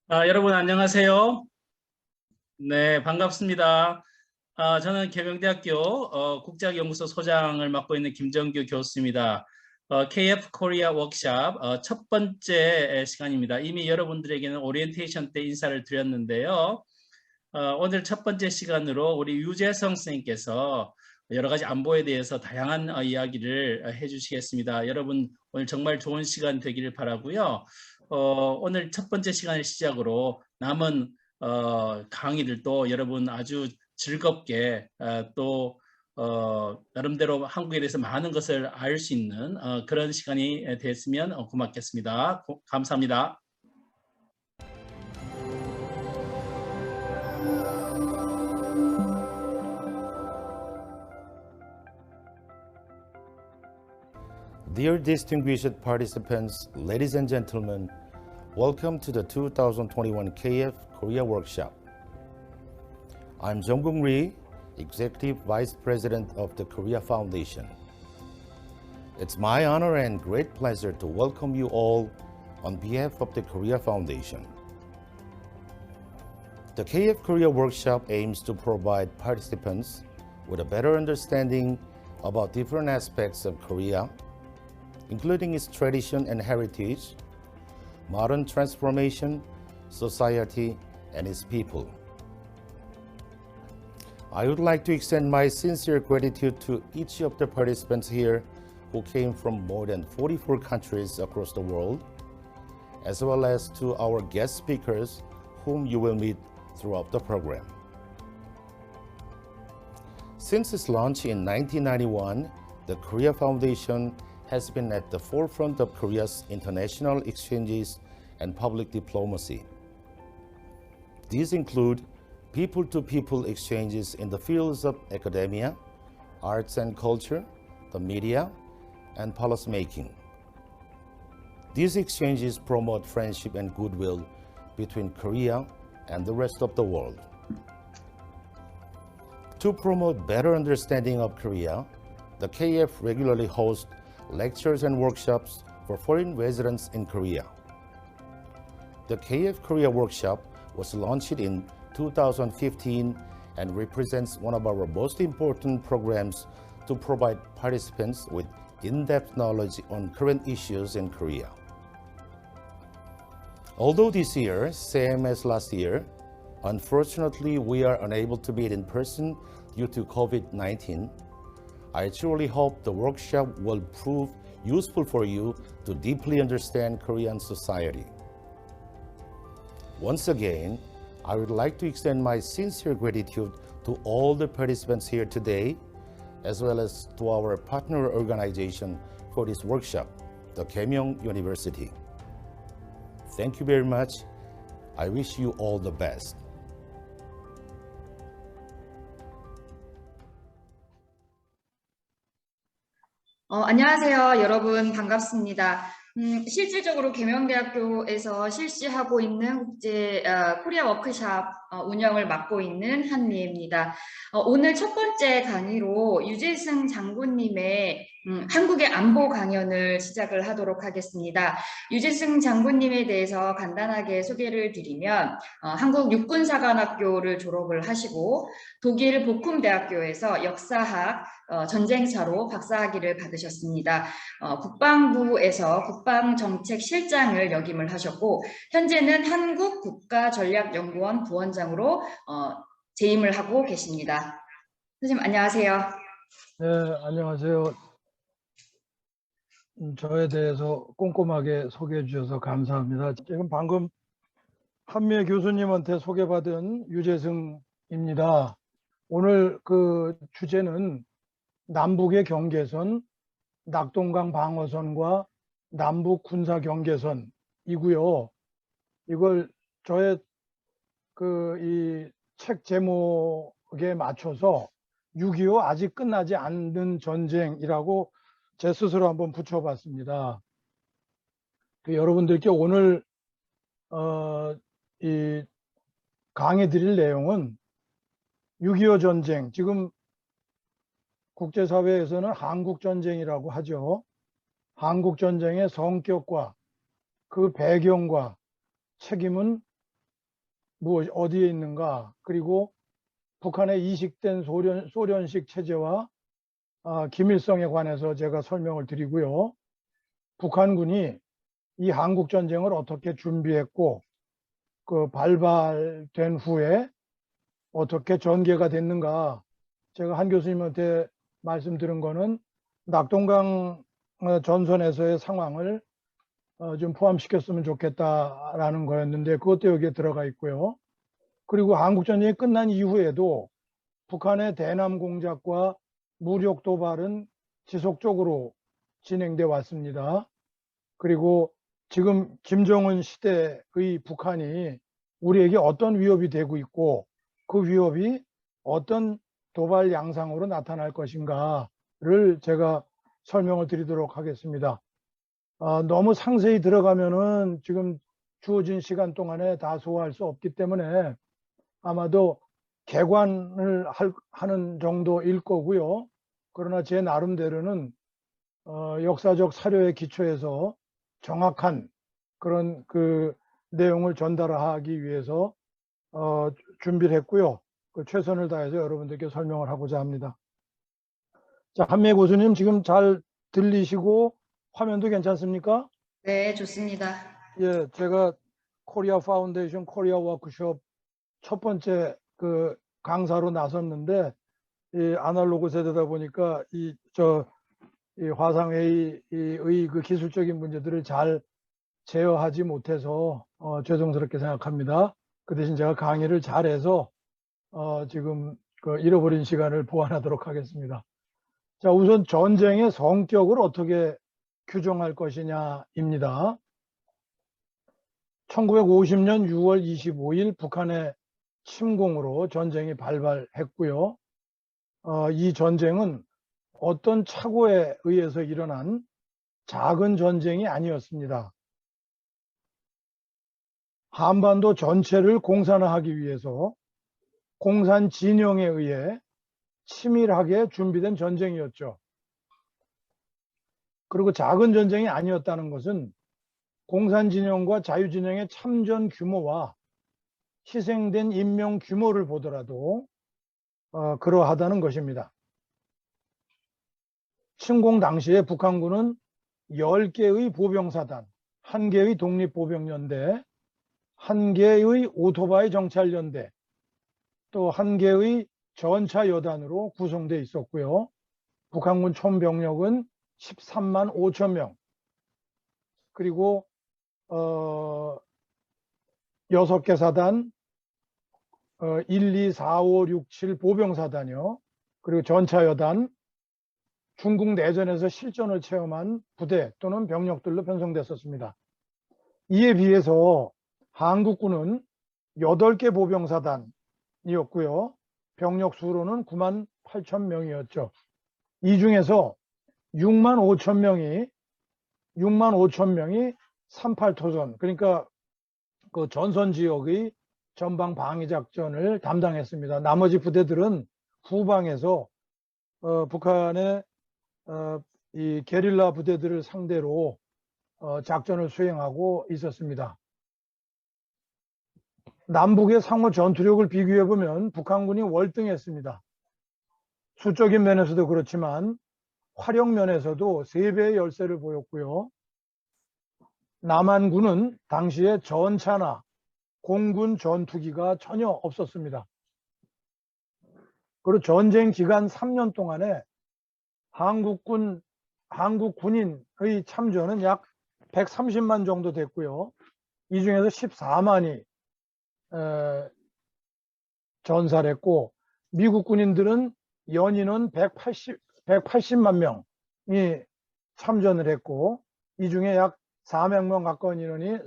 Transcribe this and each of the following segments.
여러분 안녕하세요. 네, 반갑습니다. 저는 계명대학교 국제학연구소 소장을 맡고 있는 김정규 교수입니다. KF 코리아 워크샵 첫 번째 시간입니다. 이미 여러분들에게는 오리엔테이션 때 인사를 드렸는데요. 오늘 첫 번째 시간으로 우리 유재성 선생님께서 여러 가지 안보에 대해서 다양한 이야기를 해주시겠습니다. 여러분 오늘 정말 좋은 시간 되기를 바라고요. 오늘 첫 번째 시간을 시작으로 남은 강의들도 여러분 아주 즐겁게 또 나름대로 한국에 대해서 많은 것을 알 수 있는 그런 시간이 됐으면 고맙겠습니다. 감사합니다. Dear distinguished participants, ladies and gentlemen, welcome to the 2021 KF Korea Workshop. I'm Jong-Gung Ri, Executive Vice President of the Korea Foundation. It's my honor and great pleasure to welcome you all on behalf of the Korea Foundation. The KF Korea Workshop aims to provide participants with a better understanding about different aspects of Korea, including its tradition and heritage, modern transformation, society, and its people. I would like to extend my sincere gratitude to each of the participants here who came from more than 44 countries across the world, as well as to our guest speakers whom you will meet throughout the program. Since its launch in 1991, the Korea Foundation has been at the forefront of Korea's international exchanges and public diplomacy. These include people-to-people exchanges in the fields of academia, arts and culture, the media, and policymaking. These exchanges promote friendship and goodwill between Korea and the rest of the world. To promote better understanding of Korea, the KF regularly hosts lectures and workshops for foreign residents in Korea. The KF Korea Workshop was launched in 2015 and represents one of our most important programs to provide participants with in-depth knowledge on current issues in Korea. Although this year, same as last year, unfortunately we are unable to meet in person due to COVID-19, I truly hope the workshop will prove useful for you to deeply understand Korean society. Once again, I would like to extend my sincere gratitude to all the participants here today, as well as to our partner organization for this workshop, the Kaemyong University. Thank you very much. I wish you all the best. 안녕하세요. 여러분 반갑습니다. 실질적으로 계명대학교에서 실시하고 있는 국제 코리아 워크샵 운영을 맡고 있는 한미애입니다. 오늘 첫 번째 강의로 유재승 장군님의 한국의 안보 강연을 시작을 하도록 하겠습니다. 유재승 장군님에 대해서 간단하게 소개를 드리면 한국 육군사관학교를 졸업을 하시고 독일 보쿰대학교에서 역사학 전쟁차로 박사학위를 받으셨습니다. 국방부에서 국방정책실장을 역임을 하셨고 현재는 한국국가전략연구원 부원장으로 재임을 하고 계십니다. 선생님 안녕하세요. 네, 안녕하세요. 저에 대해서 꼼꼼하게 소개해 주셔서 감사합니다. 지금 방금 한미애 교수님한테 소개받은 유재승입니다. 오늘 그 주제는 남북의 경계선, 낙동강 방어선과 남북 군사 경계선이고요. 이걸 저의 이 책 제목에 맞춰서 6.25 아직 끝나지 않는 전쟁이라고 제 스스로 한번 붙여봤습니다. 여러분들께 오늘 이 강의 드릴 내용은 6.25 전쟁, 지금 국제사회에서는 한국전쟁이라고 하죠. 한국전쟁의 성격과 그 배경과 책임은 어디에 있는가, 그리고 북한의 이식된 소련식 체제와 기밀성에 관해서 제가 설명을 드리고요. 북한군이 이 한국전쟁을 어떻게 준비했고 그 발발된 후에 어떻게 전개가 됐는가, 제가 한 교수님한테 말씀드린 거는 낙동강 전선에서의 상황을 좀 포함시켰으면 좋겠다라는 거였는데 그것도 여기에 들어가 있고요. 그리고 한국전쟁이 끝난 이후에도 북한의 대남 공작과 무력 도발은 지속적으로 진행돼 왔습니다. 그리고 지금 김정은 시대의 북한이 우리에게 어떤 위협이 되고 있고 그 위협이 어떤 도발 양상으로 나타날 것인가를 제가 설명을 드리도록 하겠습니다. 너무 상세히 들어가면은 지금 주어진 시간 동안에 다 소화할 수 없기 때문에 아마도 개관을 하는 정도일 거고요. 그러나 제 나름대로는 역사적 사료에 기초해서 정확한 그런 그 내용을 전달하기 위해서 준비를 했고요. 그 최선을 다해서 여러분들께 설명을 하고자 합니다. 자, 한미애 교수님 지금 잘 들리시고 화면도 괜찮습니까? 네, 좋습니다. 예, 제가 코리아 파운데이션 코리아 워크숍 첫 번째 그 강사로 나섰는데 이 아날로그 세대다 보니까 이 화상회의의 그 기술적인 문제들을 잘 제어하지 못해서 죄송스럽게 생각합니다. 그 대신 제가 강의를 잘해서 지금 그 잃어버린 시간을 보완하도록 하겠습니다. 자, 우선 전쟁의 성격을 어떻게 규정할 것이냐입니다. 1950년 6월 25일 북한의 침공으로 전쟁이 발발했고요. 이 전쟁은 어떤 착오에 의해서 일어난 작은 전쟁이 아니었습니다. 한반도 전체를 공산화하기 위해서 공산 진영에 의해 치밀하게 준비된 전쟁이었죠. 그리고 작은 전쟁이 아니었다는 것은 공산 진영과 자유 진영의 참전 규모와 희생된 인명 규모를 보더라도 그러하다는 것입니다. 침공 당시에 북한군은 10개의 보병사단, 1개의 독립보병연대, 1개의 오토바이 정찰연대, 또 1개의 전차여단으로 구성되어 있었고요. 북한군 총병력은 13만 5천 명, 그리고 6개 사단, 1, 2, 4, 5, 6, 7 보병사단이요. 그리고 전차여단, 중국 내전에서 실전을 체험한 부대 또는 병력들로 편성됐었습니다. 이에 비해서 한국군은 8개 보병사단이었고요. 병력 수로는 9만 8천 명이었죠. 이 중에서 6만 5천 명이 38토전, 그러니까 그 전선 지역의 전방 방위 작전을 담당했습니다. 나머지 부대들은 후방에서 북한의 이 게릴라 부대들을 상대로 작전을 수행하고 있었습니다. 남북의 상호 전투력을 비교해 보면 북한군이 월등했습니다. 수적인 면에서도 그렇지만 화력 면에서도 3배의 열세를 보였고요. 남한군은 당시에 전차나 공군 전투기가 전혀 없었습니다. 그리고 전쟁 기간 3년 동안에 한국 군인의 참전은 약 130만 정도 됐고요. 이 중에서 14만이 전사를 했고, 미국 군인들은 연인은 180만 명이 참전을 했고, 이 중에 약 4만 명 가까운 인원이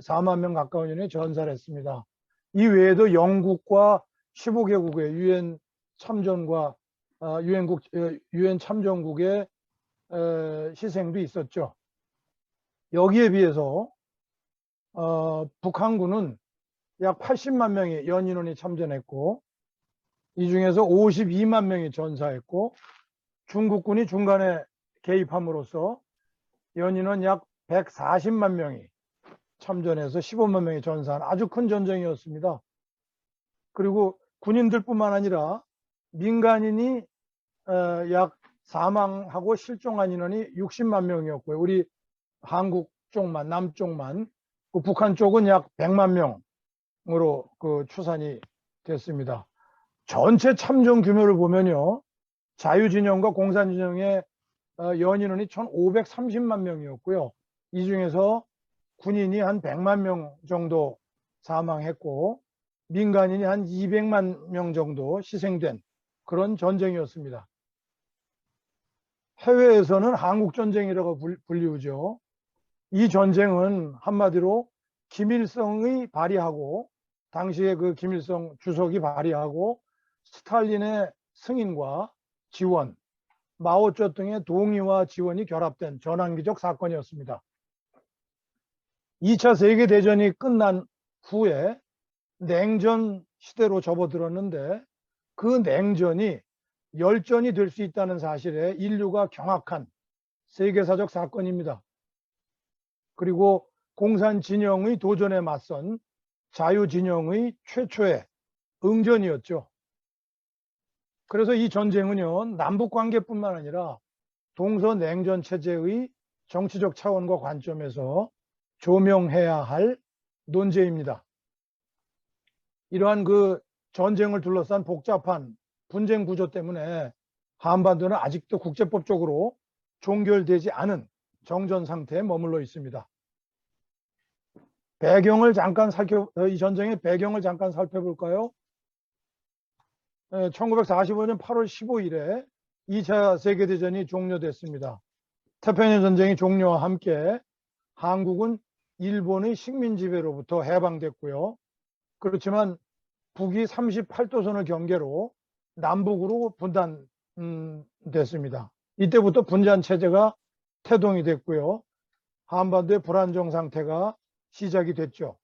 전사를 했습니다. 이 외에도 영국과 15개국의 유엔 참전과 유엔 참전국의 희생도 있었죠. 여기에 비해서 북한군은 약 80만 명의 연인원이 참전했고, 이 중에서 52만 명이 전사했고, 중국군이 중간에 개입함으로써 연인원 약 140만 명이 참전해서 15만 명이 전사한 아주 큰 전쟁이었습니다. 그리고 군인들뿐만 아니라 민간인이 약 사망하고 실종한 인원이 60만 명이었고요. 우리 한국 쪽만, 남쪽만, 그 북한 쪽은 약 100만 명으로 그 추산이 됐습니다. 전체 참전 규모를 보면요, 자유진영과 공산진영의 연인원이 1,530만 명이었고요. 이 중에서 군인이 한 100만 명 정도 사망했고 민간인이 한 200만 명 정도 희생된 그런 전쟁이었습니다. 해외에서는 한국전쟁이라고 불리우죠. 이 전쟁은 한마디로 김일성이 발의하고 당시에 그 김일성 주석이 발의하고 스탈린의 승인과 지원, 마오쩌둥의 동의와 지원이 결합된 전환기적 사건이었습니다. 2차 세계대전이 끝난 후에 냉전 시대로 접어들었는데 그 냉전이 열전이 될 수 있다는 사실에 인류가 경악한 세계사적 사건입니다. 그리고 공산진영의 도전에 맞선 자유진영의 최초의 응전이었죠. 그래서 이 전쟁은요, 남북관계뿐만 아니라 동서냉전 체제의 정치적 차원과 관점에서 조명해야 할 논제입니다. 이러한 그 전쟁을 둘러싼 복잡한 분쟁 구조 때문에 한반도는 아직도 국제법적으로 종결되지 않은 정전 상태에 머물러 있습니다. 이 전쟁의 배경을 잠깐 살펴볼까요? 1945년 8월 15일에 2차 세계대전이 종료됐습니다. 태평양 전쟁이 종료와 함께 한국은 일본의 식민 지배로부터 해방됐고요. 그렇지만 북이 38도선을 경계로 남북으로 분단됐습니다. 이때부터 분단 체제가 태동이 됐고요. 한반도의 불안정 상태가 시작이 됐죠.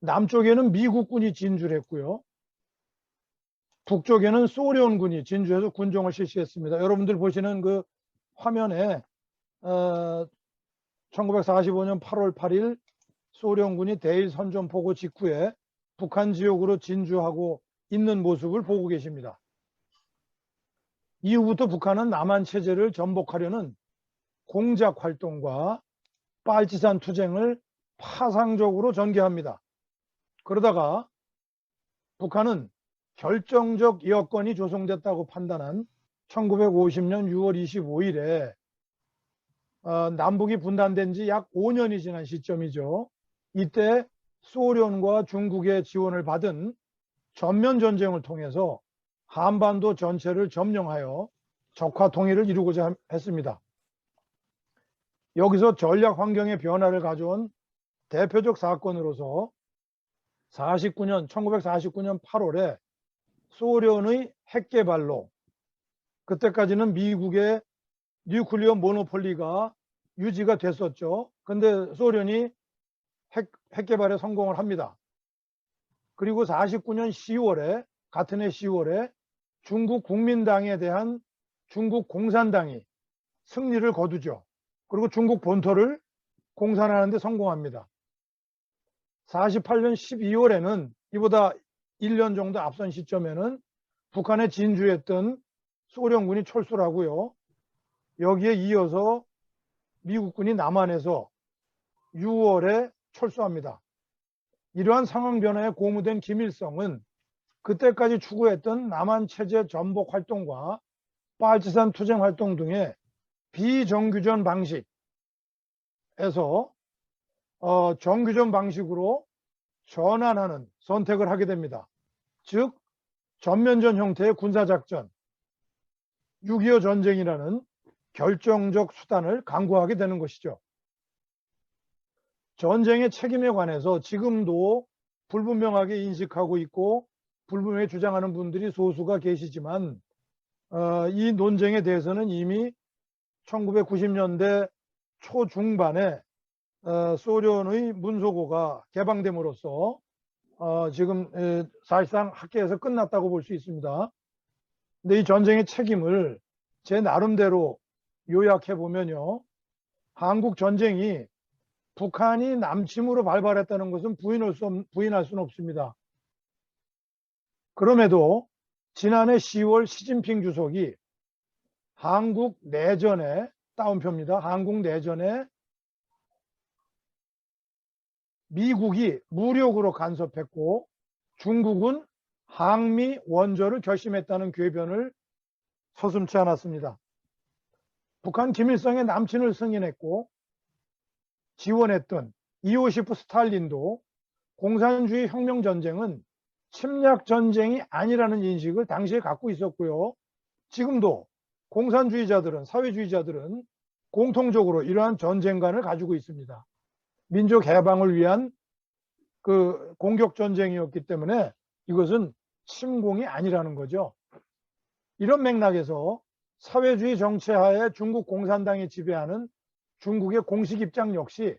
남쪽에는 미국군이 진주를 했고요. 북쪽에는 소련군이 진주에서 군정을 실시했습니다. 여러분들 보시는 그 화면에 1945년 8월 8일 소련군이 대일 선전포고 직후에 북한 지역으로 진주하고 있는 모습을 보고 계십니다. 이후부터 북한은 남한 체제를 전복하려는 공작 활동과 빨치산 투쟁을 파상적으로 전개합니다. 그러다가 북한은 결정적 여건이 조성됐다고 판단한 1950년 6월 25일에 남북이 분단된 지 약 5년이 지난 시점이죠. 이때 소련과 중국의 지원을 받은 전면전쟁을 통해서 한반도 전체를 점령하여 적화 통일을 이루고자 했습니다. 여기서 전략 환경의 변화를 가져온 대표적 사건으로서 1949년 8월에 소련의 핵 개발로, 그때까지는 미국의 뉴클리어 모노폴리가 유지가 됐었죠. 근데 소련이 핵 개발에 성공을 합니다. 그리고 49년 10월에, 같은 해 10월에 중국 국민당에 대한 중국 공산당이 승리를 거두죠. 그리고 중국 본토를 공산하는 데 성공합니다. 48년 12월에는 이보다 1년 정도 앞선 시점에는 북한에 진주했던 소련군이 철수를 하고요. 여기에 이어서 미국군이 남한에서 6월에 철수합니다. 이러한 상황 변화에 고무된 김일성은 그때까지 추구했던 남한 체제 전복 활동과 빨치산 투쟁 활동 등의 비정규전 방식에서 정규전 방식으로 전환하는 선택을 하게 됩니다. 즉 전면전 형태의 군사작전, 6.25 전쟁이라는 결정적 수단을 강구하게 되는 것이죠. 전쟁의 책임에 관해서 지금도 불분명하게 인식하고 있고 불분명하게 주장하는 분들이 소수가 계시지만 이 논쟁에 대해서는 이미 1990년대 초중반에 소련의 문소고가 개방됨으로써 지금 사실상 학계에서 끝났다고 볼 수 있습니다. 근데 이 전쟁의 책임을 제 나름대로 요약해 보면요, 한국 전쟁이 북한이 남침으로 발발했다는 것은 부인할 수는 없습니다. 그럼에도 지난해 10월 시진핑 주석이 한국 내전에, 따옴표입니다. 한국 내전에 미국이 무력으로 간섭했고 중국은 항미 원조를 결심했다는 궤변을 서슴지 않았습니다. 북한 김일성의 남친을 승인했고 지원했던 이오시프 스탈린도 공산주의 혁명전쟁은 침략전쟁이 아니라는 인식을 당시에 갖고 있었고요. 지금도 공산주의자들은, 사회주의자들은 공통적으로 이러한 전쟁관을 가지고 있습니다. 민족 해방을 위한 그 공격전쟁이었기 때문에 이것은 침공이 아니라는 거죠. 이런 맥락에서 사회주의 정체하에 중국 공산당이 지배하는 중국의 공식 입장 역시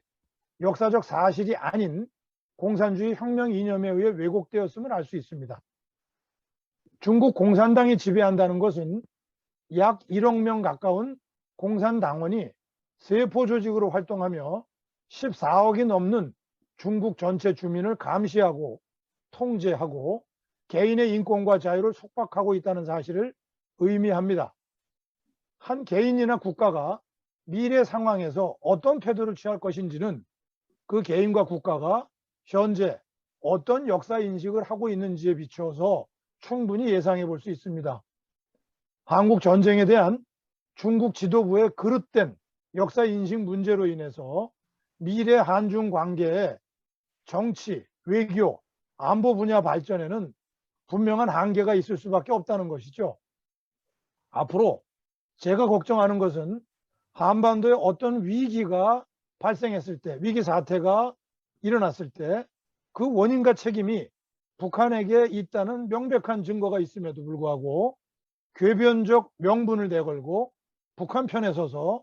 역사적 사실이 아닌 공산주의 혁명 이념에 의해 왜곡되었음을 알 수 있습니다. 중국 공산당이 지배한다는 것은 약 1억 명 가까운 공산당원이 세포 조직으로 활동하며 14억이 넘는 중국 전체 주민을 감시하고 통제하고 개인의 인권과 자유를 속박하고 있다는 사실을 의미합니다. 한 개인이나 국가가 미래 상황에서 어떤 태도를 취할 것인지는 그 개인과 국가가 현재 어떤 역사 인식을 하고 있는지에 비춰서 충분히 예상해 볼 수 있습니다. 한국 전쟁에 대한 중국 지도부의 그릇된 역사 인식 문제로 인해서 미래 한중 관계의 정치, 외교, 안보 분야 발전에는 분명한 한계가 있을 수밖에 없다는 것이죠. 앞으로 제가 걱정하는 것은 한반도에 어떤 위기가 발생했을 때, 위기 사태가 일어났을 때 그 원인과 책임이 북한에게 있다는 명백한 증거가 있음에도 불구하고 궤변적 명분을 내걸고 북한 편에 서서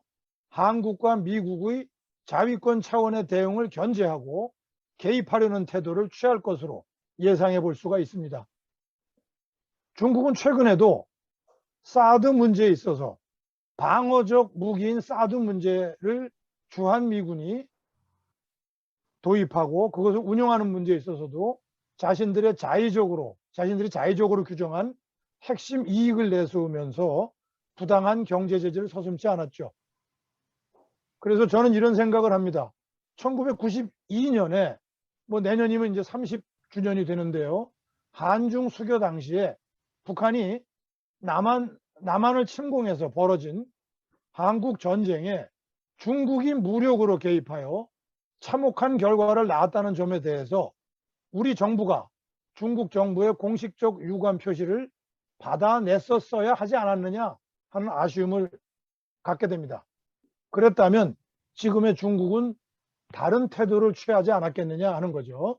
한국과 미국의 자위권 차원의 대응을 견제하고 개입하려는 태도를 취할 것으로 예상해 볼 수가 있습니다. 중국은 최근에도 사드 문제에 있어서 방어적 무기인 사드 문제를 주한미군이 도입하고 그것을 운영하는 문제에 있어서도 자신들이 자의적으로 규정한 핵심 이익을 내세우면서 부당한 경제 제재를 서슴지 않았죠. 그래서 저는 이런 생각을 합니다. 1992년에 내년이면 이제 30주년이 되는데요. 한중 수교 당시에 북한이 남한을 침공해서 벌어진 한국 전쟁에 중국이 무력으로 개입하여 참혹한 결과를 낳았다는 점에 대해서 우리 정부가 중국 정부의 공식적 유감 표시를 받아냈었어야 하지 않았느냐 하는 아쉬움을 갖게 됩니다. 그랬다면 지금의 중국은 다른 태도를 취하지 않았겠느냐 하는 거죠.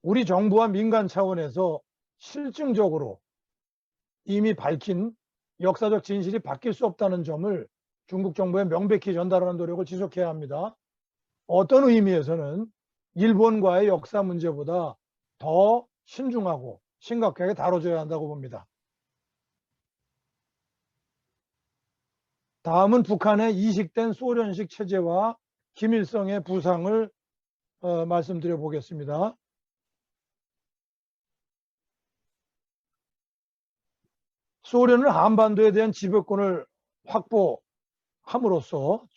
우리 정부와 민간 차원에서 실증적으로 이미 밝힌 역사적 진실이 바뀔 수 없다는 점을 중국 정부에 명백히 전달하는 노력을 지속해야 합니다. 어떤 의미에서는 일본과의 역사 문제보다 더 신중하고 심각하게 다뤄져야 한다고 봅니다. 다음은 북한의 이식된 소련식 체제와 김일성의 부상을 말씀드려 보겠습니다. 소련은 한반도에 대한 지배권을 확보함으로써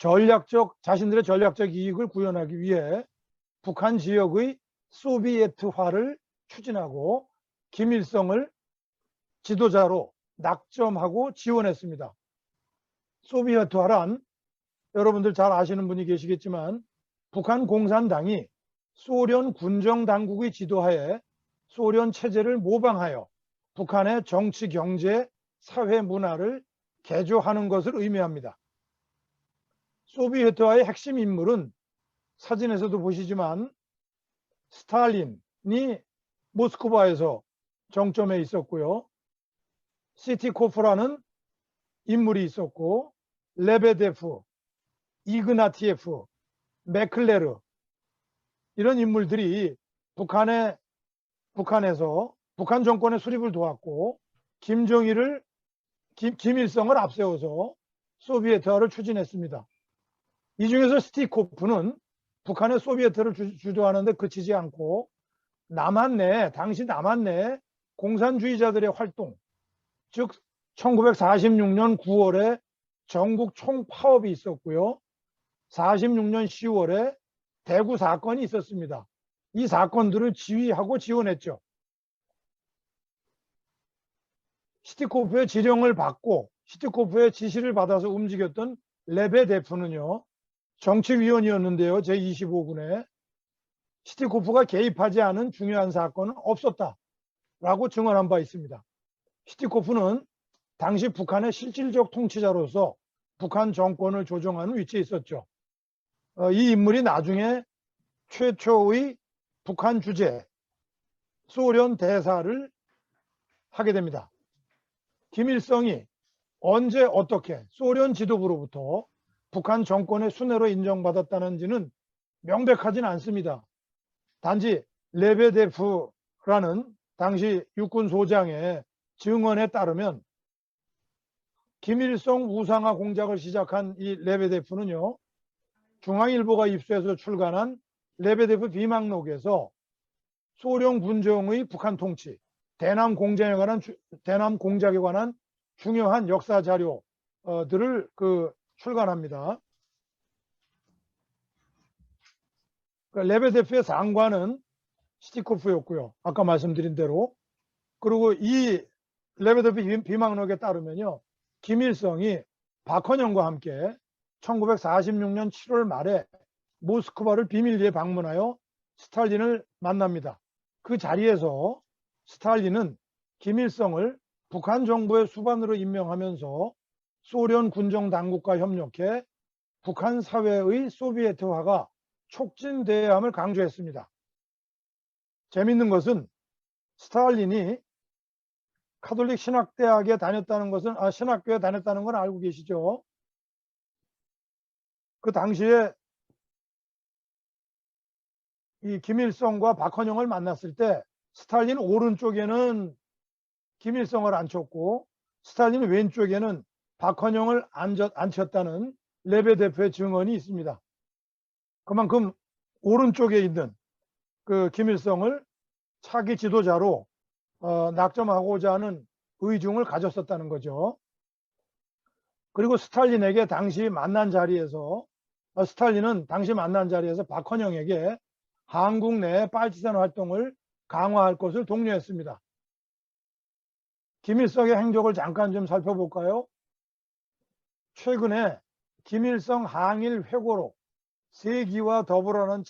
자신들의 전략적 이익을 구현하기 위해 북한 지역의 소비에트화를 추진하고 김일성을 지도자로 낙점하고 지원했습니다. 소비에트화란 여러분들 잘 아시는 분이 계시겠지만 북한 공산당이 소련 군정 당국의 지도하에 소련 체제를 모방하여 북한의 정치, 경제, 사회 문화를 개조하는 것을 의미합니다. 소비에트화의 핵심 인물은 사진에서도 보시지만 스탈린이 모스크바에서 정점에 있었고요. 시티코프라는 인물이 있었고 레베데프, 이그나티예프, 메클레르 이런 인물들이 북한에서 북한 정권의 수립을 도왔고 김일성을 앞세워서 소비에트화를 추진했습니다. 이 중에서 스티코프는 북한의 소비에트를 주도하는데 그치지 않고 당시 남한 내 공산주의자들의 활동, 즉 1946년 9월에 전국 총파업이 있었고요. 46년 10월에 대구 사건이 있었습니다. 이 사건들을 지휘하고 지원했죠. 시티코프의 지령을 받고 시티코프의 지시를 받아서 움직였던 레베데프는요. 정치위원이었는데요. 제25군에 시티코프가 개입하지 않은 중요한 사건은 없었다라고 증언한 바 있습니다. 시티코프는 당시 북한의 실질적 통치자로서 북한 정권을 조정하는 위치에 있었죠. 이 인물이 나중에 최초의 북한 주재, 소련 대사를 하게 됩니다. 김일성이 언제 어떻게 소련 지도부로부터 북한 정권의 수뇌로 인정받았다는지는 명백하진 않습니다. 단지 레베데프라는 당시 육군 소장의 증언에 따르면 김일성 우상화 공작을 시작한 이 레베데프는요. 중앙일보가 입수해서 출간한 레베데프 비망록에서 소련 군정의 북한 통치, 대남 공작에 관한 중요한 역사 자료들을 출간합니다. 레베데프의 상관은 시티코프였고요. 아까 말씀드린 대로. 그리고 이 레베데프 비망록에 따르면요. 김일성이 박헌영과 함께 1946년 7월 말에 모스크바를 비밀리에 방문하여 스탈린을 만납니다. 그 자리에서 스탈린은 김일성을 북한 정부의 수반으로 임명하면서 소련 군정 당국과 협력해 북한 사회의 소비에트화가 촉진돼야 함을 강조했습니다. 재미있는 것은 스탈린이 카톨릭 신학대학에 다녔다는 것은 신학교에 다녔다는 건 알고 계시죠? 그 당시에 이 김일성과 박헌영을 만났을 때 스탈린 오른쪽에는 김일성을 앉혔고 스탈린 왼쪽에는 박헌영을 앉혔다는 레베데프의 증언이 있습니다. 그만큼 오른쪽에 있는 그 김일성을 차기 지도자로 낙점하고자 하는 의중을 가졌었다는 거죠. 그리고 스탈린은 당시 만난 자리에서 박헌영에게 한국 내 빨치산 활동을 강화할 것을 독려했습니다. 김일성의 행적을 잠깐 좀 살펴볼까요? 최근에 김일성 항일 회고록 세기와 더불어는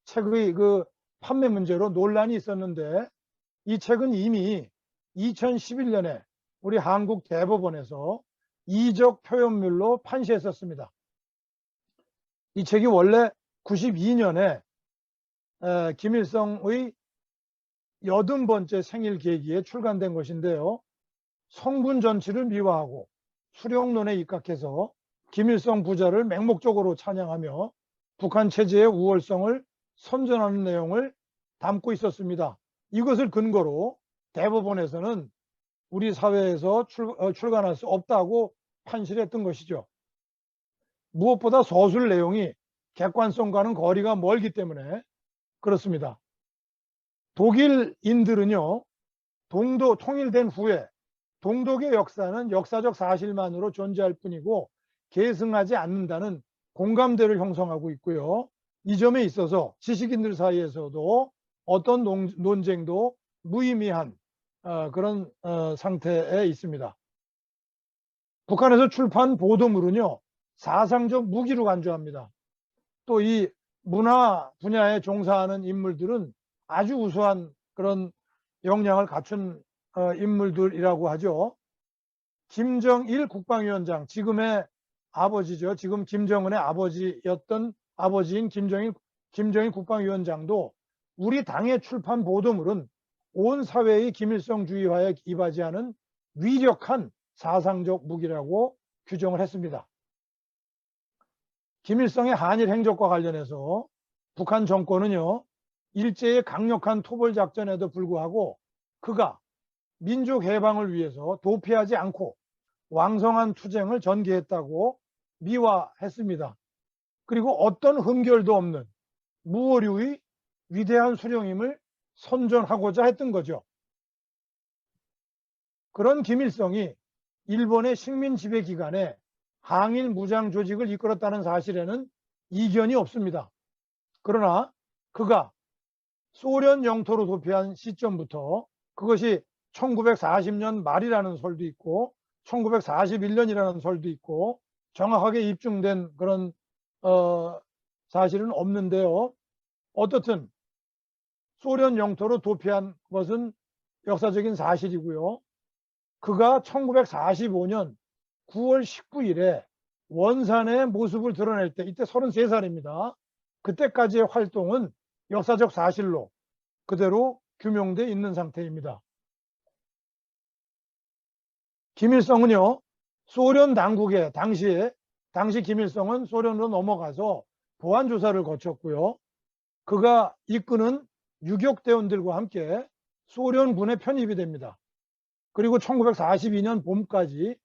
책의 판매 문제로 논란이 있었는데 이 책은 이미 2011년에 우리 한국 대법원에서 이적 표현물로 판시했었습니다. 이 책이 원래 92년에 김일성의 80번째 생일 계기에 출간된 것인데요. 성군 전치를 미화하고 수령론에 입각해서 김일성 부자를 맹목적으로 찬양하며 북한 체제의 우월성을 선전하는 내용을 담고 있었습니다. 이것을 근거로 대법원에서는 우리 사회에서 출간할 수 없다고 판시를 했던 것이죠. 무엇보다 서술 내용이 객관성과는 거리가 멀기 때문에 그렇습니다. 독일인들은요, 통일된 후에 동독의 역사는 역사적 사실만으로 존재할 뿐이고 계승하지 않는다는 공감대를 형성하고 있고요. 이 점에 있어서 지식인들 사이에서도 어떤 논쟁도 무의미한 그런 상태에 있습니다. 북한에서 출판 보도물은요, 사상적 무기로 간주합니다. 또 이 문화 분야에 종사하는 인물들은 아주 우수한 그런 역량을 갖춘 인물들이라고 하죠. 김정일 국방위원장, 지금의 아버지죠. 지금 김정은의 아버지인 김정일 국방위원장도 우리 당의 출판 보도물은 온 사회의 김일성주의화에 이바지하는 위력한 사상적 무기라고 규정을 했습니다. 김일성의 한일 행적과 관련해서 북한 정권은요, 일제의 강력한 토벌작전에도 불구하고 그가 민족 해방을 위해서 도피하지 않고 왕성한 투쟁을 전개했다고 미화했습니다. 그리고 어떤 흠결도 없는 무오류의 위대한 수령임을 선전하고자 했던 거죠. 그런 김일성이 일본의 식민 지배 기간에 항일 무장 조직을 이끌었다는 사실에는 이견이 없습니다. 그러나 그가 소련 영토로 도피한 시점부터, 그것이 1940년 말이라는 설도 있고 1941년이라는 설도 있고 정확하게 입증된 그런 사실은 없는데요. 어떻든 소련 영토로 도피한 것은 역사적인 사실이고요. 그가 1945년 9월 19일에 원산의 모습을 드러낼 때, 이때 33살입니다. 그때까지의 활동은 역사적 사실로 그대로 규명되어 있는 상태입니다. 김일성은요, 소련 당국에 당시 김일성은 소련으로 넘어가서 보안 조사를 거쳤고요. 그가 이끄는 유격대원들과 함께 소련군에 편입이 됩니다. 그리고 1942년 봄까지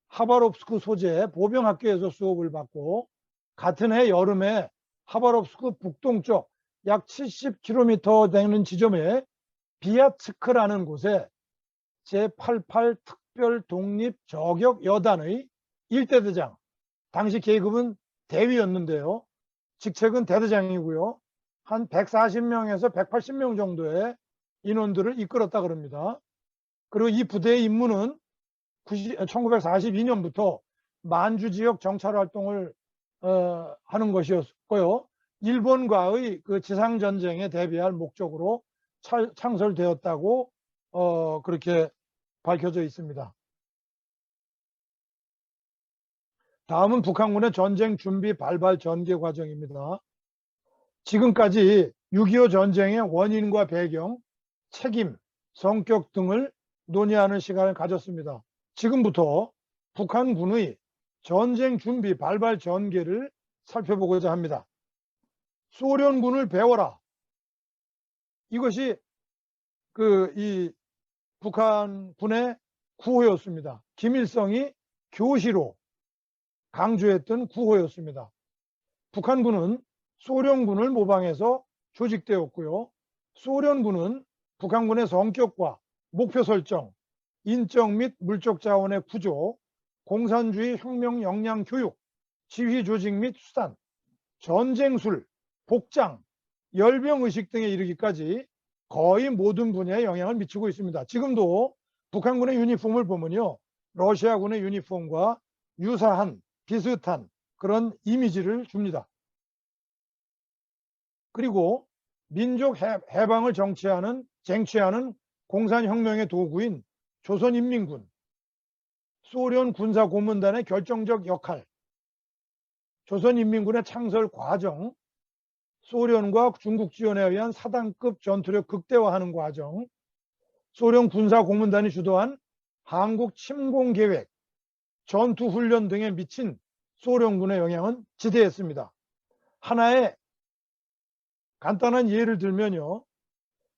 하바롭스크 소재 보병학교에서 수업을 받고, 같은 해 여름에 하바롭스크 북동쪽 약 70km 되는 지점에 비아츠크라는 곳에 제88 특별 독립 저격 여단의 1대 대장, 당시 계급은 대위였는데요. 직책은 대대장이고요. 한 140명에서 180명 정도의 인원들을 이끌었다 그럽니다. 그리고 이 부대의 임무는 1942년부터 만주 지역 정찰 활동을 하는 것이었고요. 일본과의 그 지상 전쟁에 대비할 목적으로 창설되었다고 그렇게 밝혀져 있습니다. 다음은 북한군의 전쟁 준비 발발 전개 과정입니다. 지금까지 6.25 전쟁의 원인과 배경, 책임, 성격 등을 논의하는 시간을 가졌습니다. 지금부터 북한군의 전쟁 준비 발발 전개를 살펴보고자 합니다. 소련군을 배워라. 이것이 이 북한군의 구호였습니다. 김일성이 교시로 강조했던 구호였습니다. 북한군은 소련군을 모방해서 조직되었고요. 소련군은 북한군의 성격과 목표 설정, 인적 및 물적 자원의 구조, 공산주의 혁명 역량 교육, 지휘 조직 및 수단, 전쟁술, 복장, 열병의식 등에 이르기까지 거의 모든 분야에 영향을 미치고 있습니다. 지금도 북한군의 유니폼을 보면요, 러시아군의 유니폼과 유사한 비슷한 그런 이미지를 줍니다. 그리고 민족 해방을 쟁취하는 공산혁명의 도구인 조선인민군, 소련 군사고문단의 결정적 역할, 조선인민군의 창설 과정, 소련과 중국 지원에 의한 사단급 전투력 극대화하는 과정, 소련 군사고문단이 주도한 한국 침공계획, 전투훈련 등에 미친 소련군의 영향은 지대했습니다. 하나의 간단한 예를 들면요,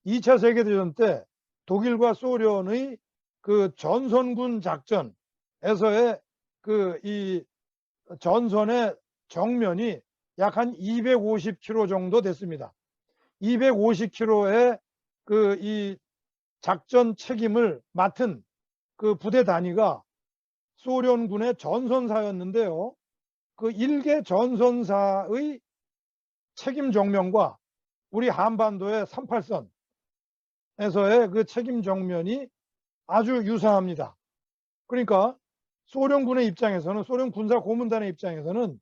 2차 세계대전 때 독일과 소련의 그 전선군 작전에서의 이 전선의 정면이 약 한 250km 정도 됐습니다. 250km의 이 작전 책임을 맡은 그 부대 단위가 소련군의 전선사였는데요. 그 1개 전선사의 책임 정면과 우리 한반도의 38선에서의 그 책임 정면이 아주 유사합니다. 그러니까 소련군의 입장에서는, 소련 군사고문단의 입장에서는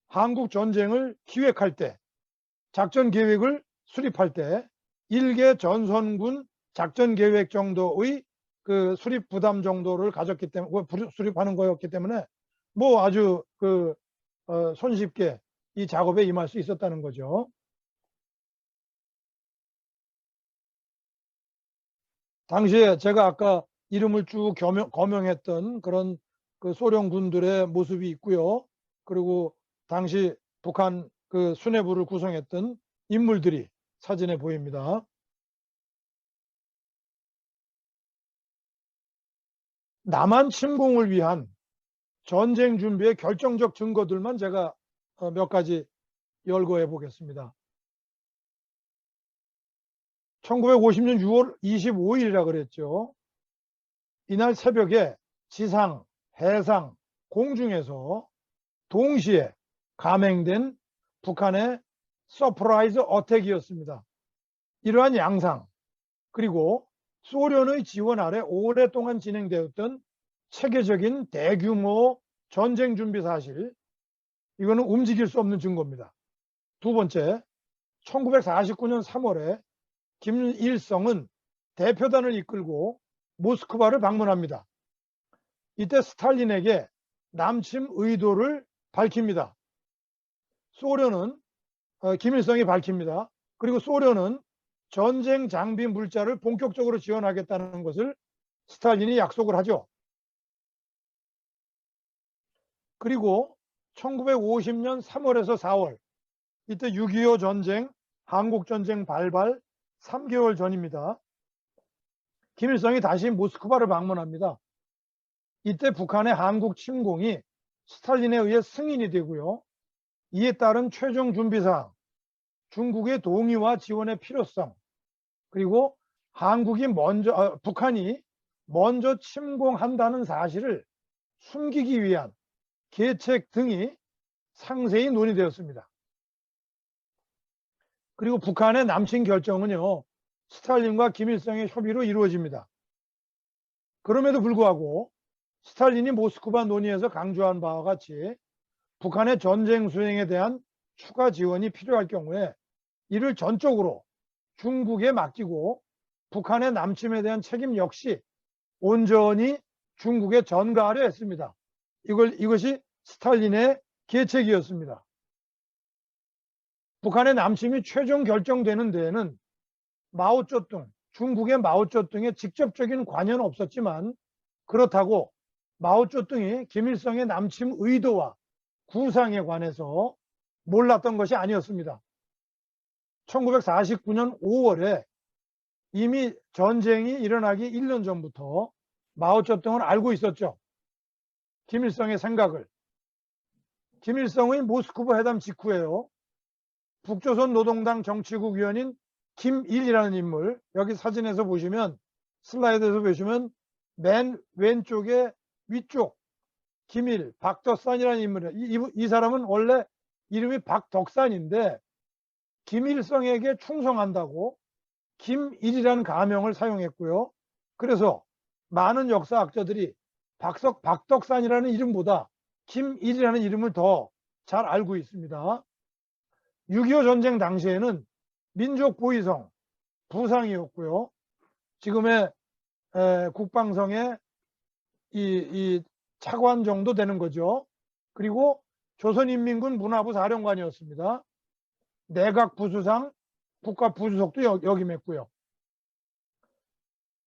한국 전쟁을 기획할 때, 작전 계획을 수립할 때 1개 전선군 작전 계획 정도의 그 수립 부담 정도를 가졌기 때문에, 수립하는 거였기 때문에 뭐 아주 손쉽게 이 작업에 임할 수 있었다는 거죠. 당시에 제가 아까 이름을 쭉 거명했던 그런 그 소련군들의 모습이 있고요. 그리고 당시 북한 그 수뇌부를 구성했던 인물들이 사진에 보입니다. 남한 침공을 위한 전쟁 준비의 결정적 증거들만 제가 몇 가지 열거해 보겠습니다. 1950년 6월 25일이라 그랬죠. 이날 새벽에 지상, 해상, 공중에서 동시에 감행된 북한의 서프라이즈 어택이었습니다. 이러한 양상, 그리고 소련의 지원 아래 오랫동안 진행되었던 체계적인 대규모 전쟁 준비 사실, 이거는 움직일 수 없는 증거입니다. 두 번째, 1949년 3월에 김일성은 대표단을 이끌고 모스크바를 방문합니다. 이때 스탈린에게 남침 의도를 밝힙니다. 김일성이 밝힙니다. 그리고 소련은 전쟁 장비 물자를 본격적으로 지원하겠다는 것을 스탈린이 약속을 하죠. 그리고 1950년 3월에서 4월, 이때 6.25 전쟁, 한국전쟁 발발 3개월 전입니다. 김일성이 다시 모스크바를 방문합니다. 이때 북한의 한국 침공이 스탈린에 의해 승인이 되고요. 이에 따른 최종 준비사항, 중국의 동의와 지원의 필요성, 그리고 북한이 먼저 침공한다는 사실을 숨기기 위한 계책 등이 상세히 논의되었습니다. 그리고 북한의 남침 결정은요, 스탈린과 김일성의 협의로 이루어집니다. 그럼에도 불구하고 스탈린이 모스크바 논의에서 강조한 바와 같이 북한의 전쟁 수행에 대한 추가 지원이 필요할 경우에 이를 전적으로 중국에 맡기고 북한의 남침에 대한 책임 역시 온전히 중국에 전가하려 했습니다. 이것이 스탈린의 계책이었습니다. 북한의 남침이 최종 결정되는 데에는 중국의 마오쩌둥의 직접적인 관여는 없었지만, 그렇다고 마오쩌둥이 김일성의 남침 의도와 구상에 관해서 몰랐던 것이 아니었습니다. 1949년 5월에 이미 전쟁이 일어나기 1년 전부터 마오쩌둥은 알고 있었죠. 김일성의 생각을. 김일성의 모스크바 회담 직후에요, 북조선 노동당 정치국 위원인 김일이라는 인물, 여기 사진에서 보시면, 슬라이드에서 보시면 맨 왼쪽에 위쪽 김일, 박덕산이라는 인물이에요. 이 사람은 원래 이름이 박덕산인데 김일성에게 충성한다고 김일이라는 가명을 사용했고요. 그래서 많은 역사학자들이 박덕산이라는 이름보다 김일이라는 이름을 더 잘 알고 있습니다. 6.25 전쟁 당시에는 민족보위성 부상이었고요. 지금의 국방성의 이 차관 정도 되는 거죠. 그리고 조선인민군 문화부 사령관이었습니다. 내각부수상, 국가부수석도 역임했고요.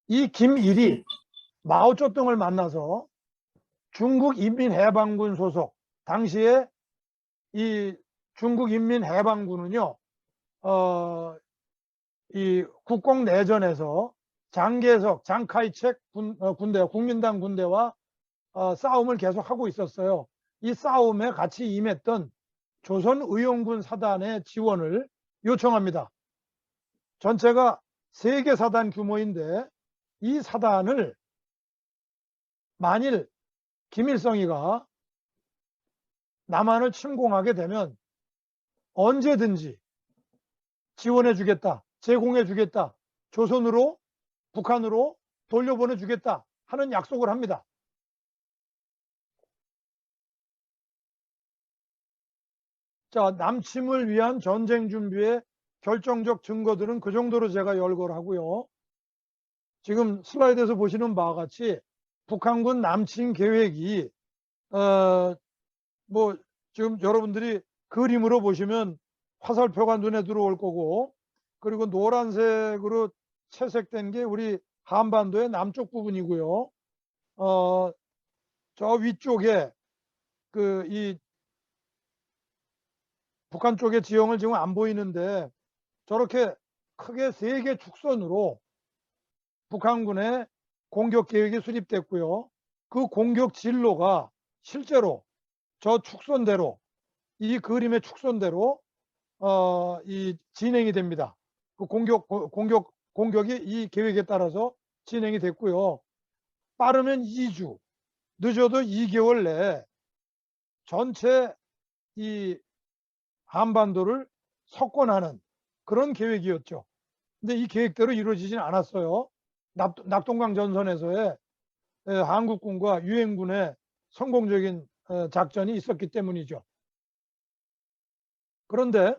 이 김일이 마오쩌둥을 만나서 중국인민해방군 소속, 당시에 이 중국인민해방군은요, 이 국共내전에서 장개석, 장카이책 군대, 국민당 군대와 싸움을 계속하고 있었어요. 이 싸움에 같이 임했던 조선의용군 사단의 지원을 요청합니다. 전체가 3개 사단 규모인데 이 사단을 만일 김일성이가 남한을 침공하게 되면 언제든지 지원해 주겠다, 제공해 주겠다, 조선으로, 북한으로 돌려보내 주겠다 하는 약속을 합니다. 자, 남침을 위한 전쟁 준비의 결정적 증거들은 그 정도로 제가 열거를 하고요. 지금 슬라이드에서 보시는 바와 같이 북한군 남침 계획이 지금 여러분들이 그림으로 보시면 화살표가 눈에 들어올 거고, 그리고 노란색으로 채색된 게 우리 한반도의 남쪽 부분이고요. 저 위쪽에 이 북한 쪽의 지형을 지금 안 보이는데 저렇게 크게 3개 축선으로 북한군의 공격 계획이 수립됐고요. 그 공격 진로가 실제로 저 축선대로, 이 그림의 축선대로 이 진행이 됩니다. 그 공격이 이 계획에 따라서 진행이 됐고요. 빠르면 2주, 늦어도 2개월 내에 전체 이 한반도를 석권하는 그런 계획이었죠. 근데 이 계획대로 이루어지진 않았어요. 낙동강 전선에서의 한국군과 유엔군의 성공적인 작전이 있었기 때문이죠. 그런데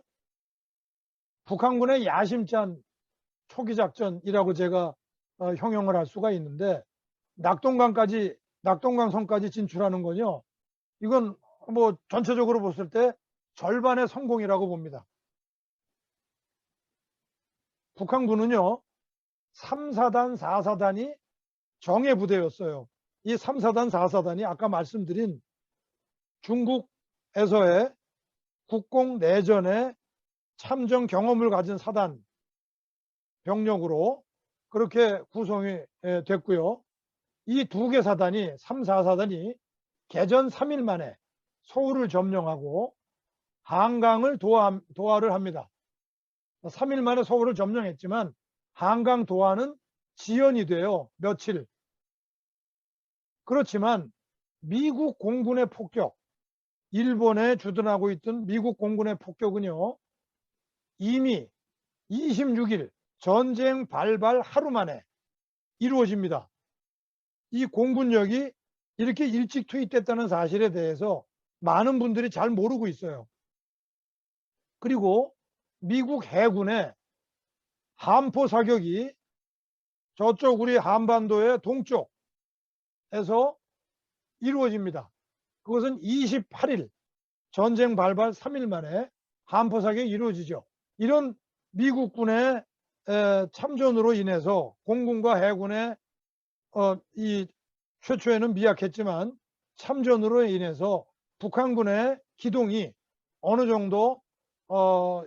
북한군의 야심찬 초기 작전이라고 제가 형용을 할 수가 있는데, 낙동강선까지 진출하는 건요, 이건 뭐 전체적으로 봤을 때 절반의 성공이라고 봅니다. 북한군은요 3사단 4사단이 정예 부대였어요. 이 3사단 4사단이 아까 말씀드린 중국에서의 국공 내전에 참전 경험을 가진 사단 병력으로 그렇게 구성이 됐고요. 이 두 개 사단이 3, 4사단이 개전 3일 만에 서울을 점령하고 한강을 도하를 합니다. 3일 만에 서울을 점령했지만 한강 도하는 지연이 돼요. 며칠. 그렇지만 미국 공군의 폭격, 일본에 주둔하고 있던 미국 공군의 폭격은요, 이미 26일 전쟁 발발 하루 만에 이루어집니다. 이 공군력이 이렇게 일찍 투입됐다는 사실에 대해서 많은 분들이 잘 모르고 있어요. 그리고 미국 해군의 함포 사격이 저쪽 우리 한반도의 동쪽에서 이루어집니다. 그것은 28일 전쟁 발발 3일 만에 함포 사격이 이루어지죠. 이런 미국군의 참전으로 인해서 공군과 해군의 이 최초에는 미약했지만 참전으로 인해서 북한군의 기동이 어느 정도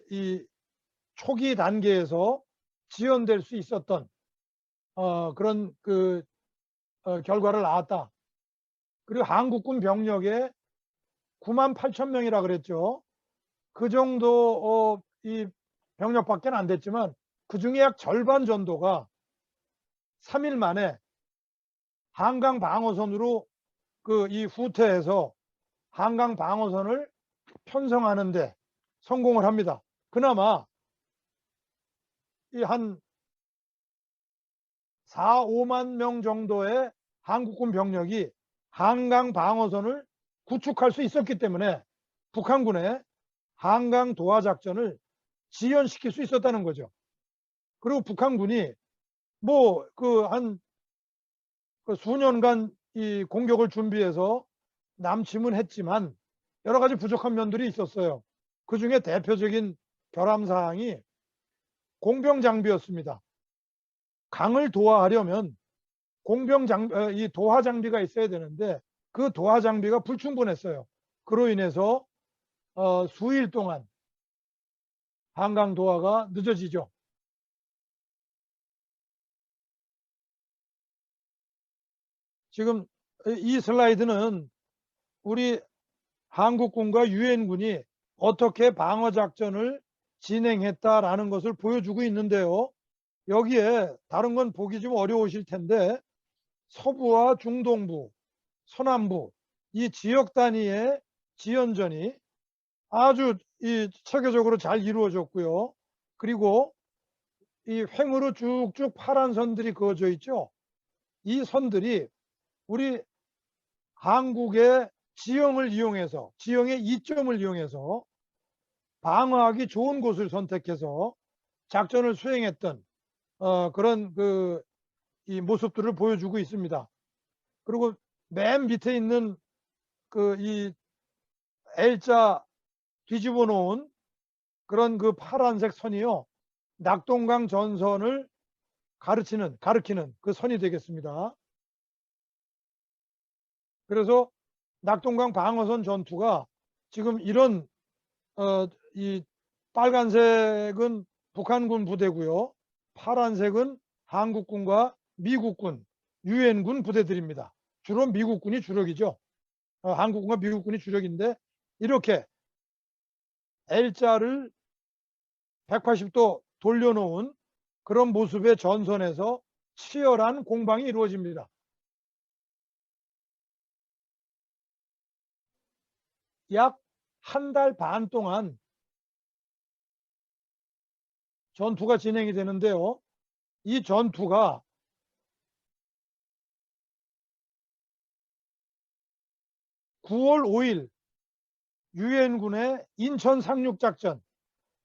이 초기 단계에서 지연될 수 있었던 그런 그 결과를 낳았다. 그리고 한국군 병력의 98,000명이라 그랬죠. 그 정도 이 병력밖에 안 됐지만 그 중에 약 절반 정도가 3일 만에 한강 방어선으로 그 이 후퇴해서 한강 방어선을 편성하는데 성공을 합니다. 그나마 이 한 4, 5만 명 정도의 한국군 병력이 한강 방어선을 구축할 수 있었기 때문에 북한군의 한강 도하 작전을 지연시킬 수 있었다는 거죠. 그리고 북한군이 뭐 그 한 수년간 이 공격을 준비해서 남침은 했지만 여러 가지 부족한 면들이 있었어요. 그 중에 대표적인 결함사항이 공병 장비였습니다. 강을 도하하려면 이 도하 장비가 있어야 되는데 그 도하 장비가 불충분했어요. 그로 인해서 수일 동안 한강 도하가 늦어지죠. 지금 이 슬라이드는 우리 한국군과 유엔군이 어떻게 방어작전을 진행했다라는 것을 보여주고 있는데요. 여기에 다른 건 보기 좀 어려우실 텐데 서부와 중동부, 서남부 이 지역 단위의 지연전이 아주 체계적으로 잘 이루어졌고요. 그리고 이 횡으로 쭉쭉 파란 선들이 그어져 있죠. 이 선들이 우리 한국의 지형을 이용해서, 지형의 이점을 이용해서 방어하기 좋은 곳을 선택해서 작전을 수행했던 그런 이 모습들을 보여주고 있습니다. 그리고 맨 밑에 있는 이 L자 뒤집어 놓은 그런 그 파란색 선이요, 낙동강 전선을 가리키는 그 선이 되겠습니다. 그래서 낙동강 방어선 전투가 지금 이런 이 빨간색은 북한군 부대고요, 파란색은 한국군과 미국군, 유엔군 부대들입니다. 주로 미국군이 주력이죠. 한국군과 미국군이 주력인데 이렇게 L자를 180도 돌려놓은 그런 모습의 전선에서 치열한 공방이 이루어집니다. 약 한 달 반 동안 전투가 진행이 되는데요. 이 전투가 (9월 5일) 유엔군의 인천 상륙작전,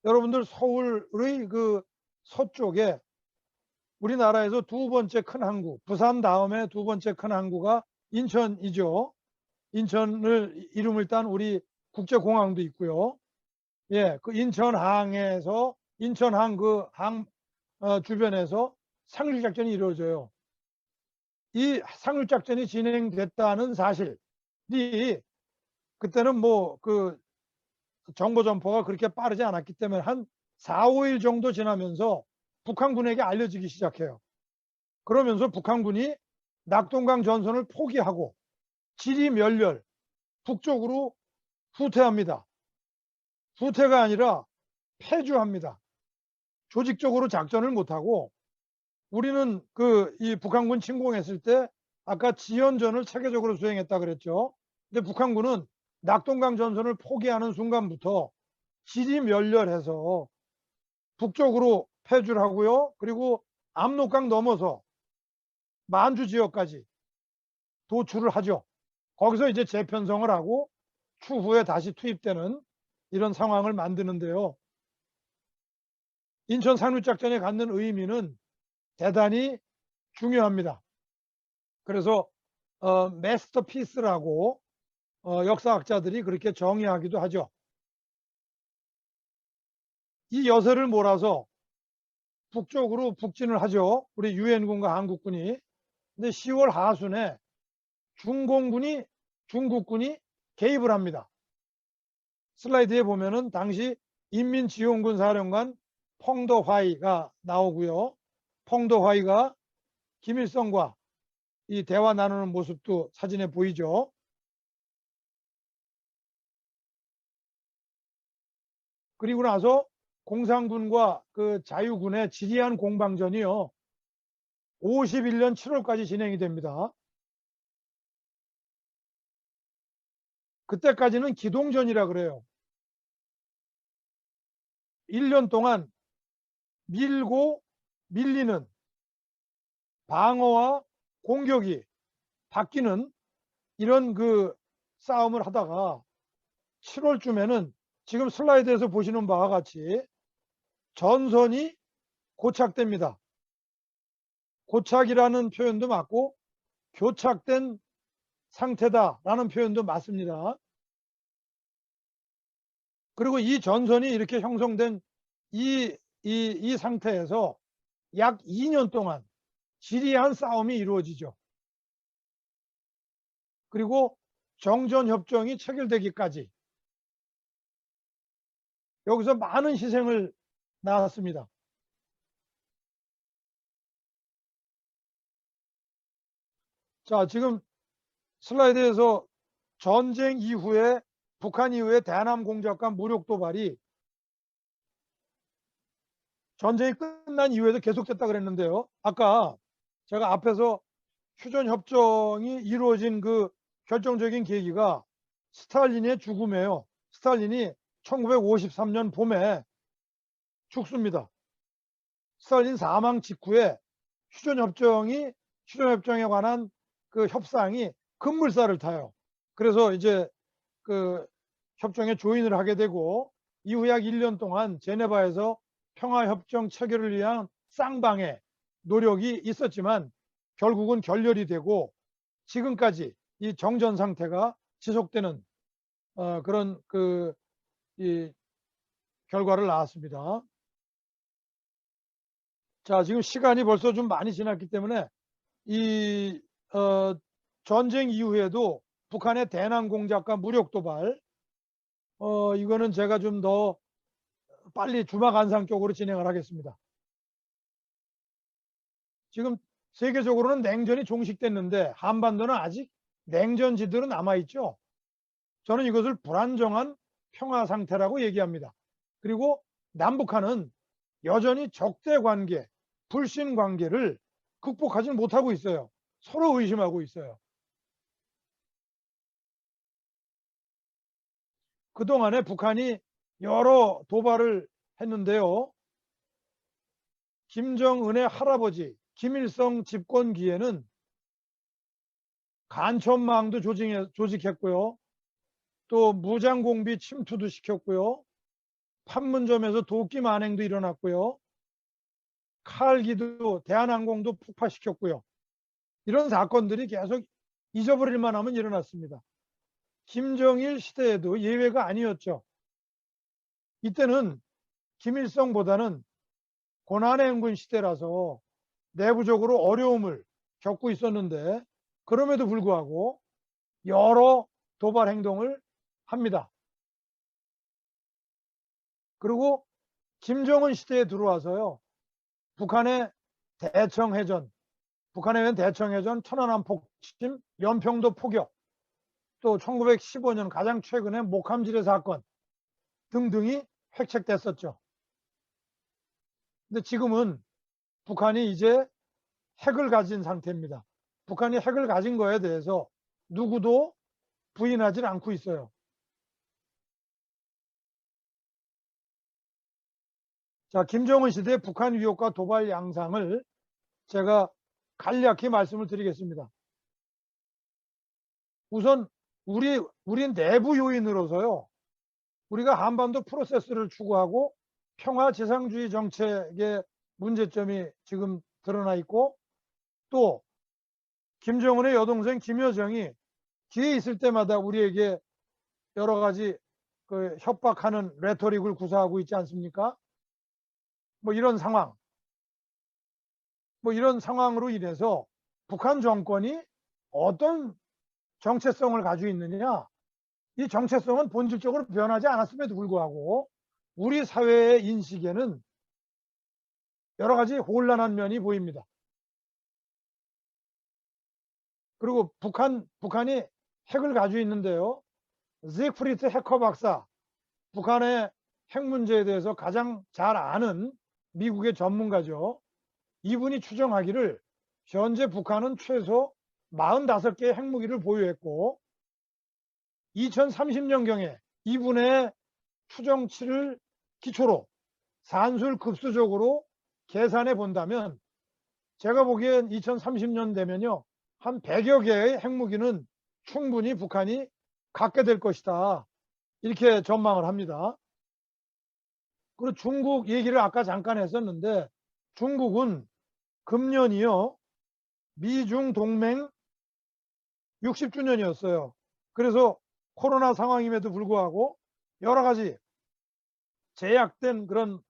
여러분들 서울의 그 서쪽에 우리나라에서 두 번째 큰 항구, 부산 다음에 두 번째 큰 항구가 인천이죠. 인천을 이름을 딴 우리 국제공항도 있고요. 예, 그 인천항에서 인천항 그 항 주변에서 상륙작전이 이루어져요. 이 상륙작전이 진행됐다는 사실이 그때는 뭐 그 정보 전포가 그렇게 빠르지 않았기 때문에 한 4, 5일 정도 지나면서 북한군에게 알려지기 시작해요. 그러면서 북한군이 낙동강 전선을 포기하고 지리멸렬 북쪽으로 후퇴합니다. 후퇴가 아니라 패주합니다. 조직적으로 작전을 못하고, 우리는 이 북한군 침공했을 때 아까 지연전을 체계적으로 수행했다 그랬죠. 근데 북한군은 낙동강 전선을 포기하는 순간부터 지리멸렬해서 북쪽으로 패주를 하고요. 그리고 압록강 넘어서 만주 지역까지 도출을 하죠. 거기서 이제 재편성을 하고 추후에 다시 투입되는 이런 상황을 만드는데요. 인천 상륙작전에 갖는 의미는 대단히 중요합니다. 그래서 마스터피스라고 역사학자들이 그렇게 정의하기도 하죠. 이 여세를 몰아서 북쪽으로 북진을 하죠. 우리 유엔군과 한국군이. 근데 10월 하순에 중국군이 개입을 합니다. 슬라이드에 보면은 당시 인민지원군 사령관 펑더화이가 나오고요. 펑더화이가 김일성과 이 대화 나누는 모습도 사진에 보이죠. 그리고 나서 공산군과 그 자유군의 지리한 공방전이요, 51년 7월까지 진행이 됩니다. 그때까지는 기동전이라 그래요. 1년 동안 밀고 밀리는 방어와 공격이 바뀌는 이런 그 싸움을 하다가 7월쯤에는 지금 슬라이드에서 보시는 바와 같이 전선이 고착됩니다. 고착이라는 표현도 맞고 교착된 상태다라는 표현도 맞습니다. 그리고 이 전선이 이렇게 형성된 이 상태에서 약 2년 동안 지리한 싸움이 이루어지죠. 그리고 정전협정이 체결되기까지 여기서 많은 희생을 낳았습니다. 자, 지금 슬라이드에서 전쟁 이후에 북한 이후에 대남 공작과 무력 도발이 전쟁이 끝난 이후에도 계속됐다 그랬는데요. 아까 제가 앞에서 휴전협정이 이루어진 그 결정적인 계기가 스탈린의 죽음이에요. 스탈린이 1953년 봄에 죽습니다. 스탈린 사망 직후에 휴전협정에 관한 그 협상이 급물살을 타요. 그래서 이제 그 협정에 조인을 하게 되고, 이후 약 1년 동안 제네바에서 평화협정 체결을 위한 쌍방의 노력이 있었지만 결국은 결렬이 되고 지금까지 이 정전 상태가 지속되는 그런 이 결과를 낳았습니다. 자, 지금 시간이 벌써 좀 많이 지났기 때문에 이 전쟁 이후에도 북한의 대남 공작과 무력 도발, 이거는 제가 좀 더 빨리 주마간상적으로 진행을 하겠습니다. 지금 세계적으로는 냉전이 종식됐는데 한반도는 아직 냉전지들은 남아있죠. 저는 이것을 불안정한 평화 상태라고 얘기합니다. 그리고 남북한은 여전히 적대 관계, 불신 관계를 극복하지 못하고 있어요. 서로 의심하고 있어요. 그동안에 북한이 여러 도발을 했는데요. 김정은의 할아버지 김일성 집권기에는 간첩망도 조직했고요. 또 무장공비 침투도 시켰고요. 판문점에서 도끼 만행도 일어났고요. 칼기도 대한항공도 폭파시켰고요. 이런 사건들이 계속 잊어버릴 만하면 일어났습니다. 김정일 시대에도 예외가 아니었죠. 이때는 김일성보다는 고난의 행군 시대라서 내부적으로 어려움을 겪고 있었는데 그럼에도 불구하고 여러 도발 행동을 합니다. 그리고 김정은 시대에 들어와서요. 북한의 대청해전, 천안함 폭침, 연평도 포격, 또 1915년 가장 최근에 목함지뢰 사건 등등이 획책됐었죠. 근데 지금은 북한이 이제 핵을 가진 상태입니다. 북한이 핵을 가진 거에 대해서 누구도 부인하지 않고 있어요. 자, 김정은 시대 북한 위협과 도발 양상을 제가 간략히 말씀을 드리겠습니다. 우선 우리 내부 요인으로서요. 우리가 한반도 프로세스를 추구하고 평화지상주의 정책의 문제점이 지금 드러나 있고 또 김정은의 여동생 김여정이 기회 있을 때마다 우리에게 여러 가지 그 협박하는 레토릭을 구사하고 있지 않습니까? 이런 상황으로 인해서 북한 정권이 어떤 정체성을 가지고 있느냐, 이 정체성은 본질적으로 변하지 않았음에도 불구하고 우리 사회의 인식에는 여러 가지 혼란한 면이 보입니다. 그리고 북한이 핵을 가지고 있는데요. 지그프리트 해커 박사, 북한의 핵 문제에 대해서 가장 잘 아는 미국의 전문가죠. 이분이 추정하기를 현재 북한은 최소 45개의 핵무기를 보유했고 2030년경에 이분의 추정치를 기초로 산술급수적으로 계산해 본다면 제가 보기엔 2030년 되면요. 한 100여 개의 핵무기는 충분히 북한이 갖게 될 것이다. 이렇게 전망을 합니다. 그리고 중국 얘기를 아까 잠깐 했었는데 중국은 금년이요. 미중 동맹 60주년이었어요. 그래서 코로나 상황임에도 불구하고 여러 가지 제약된 그런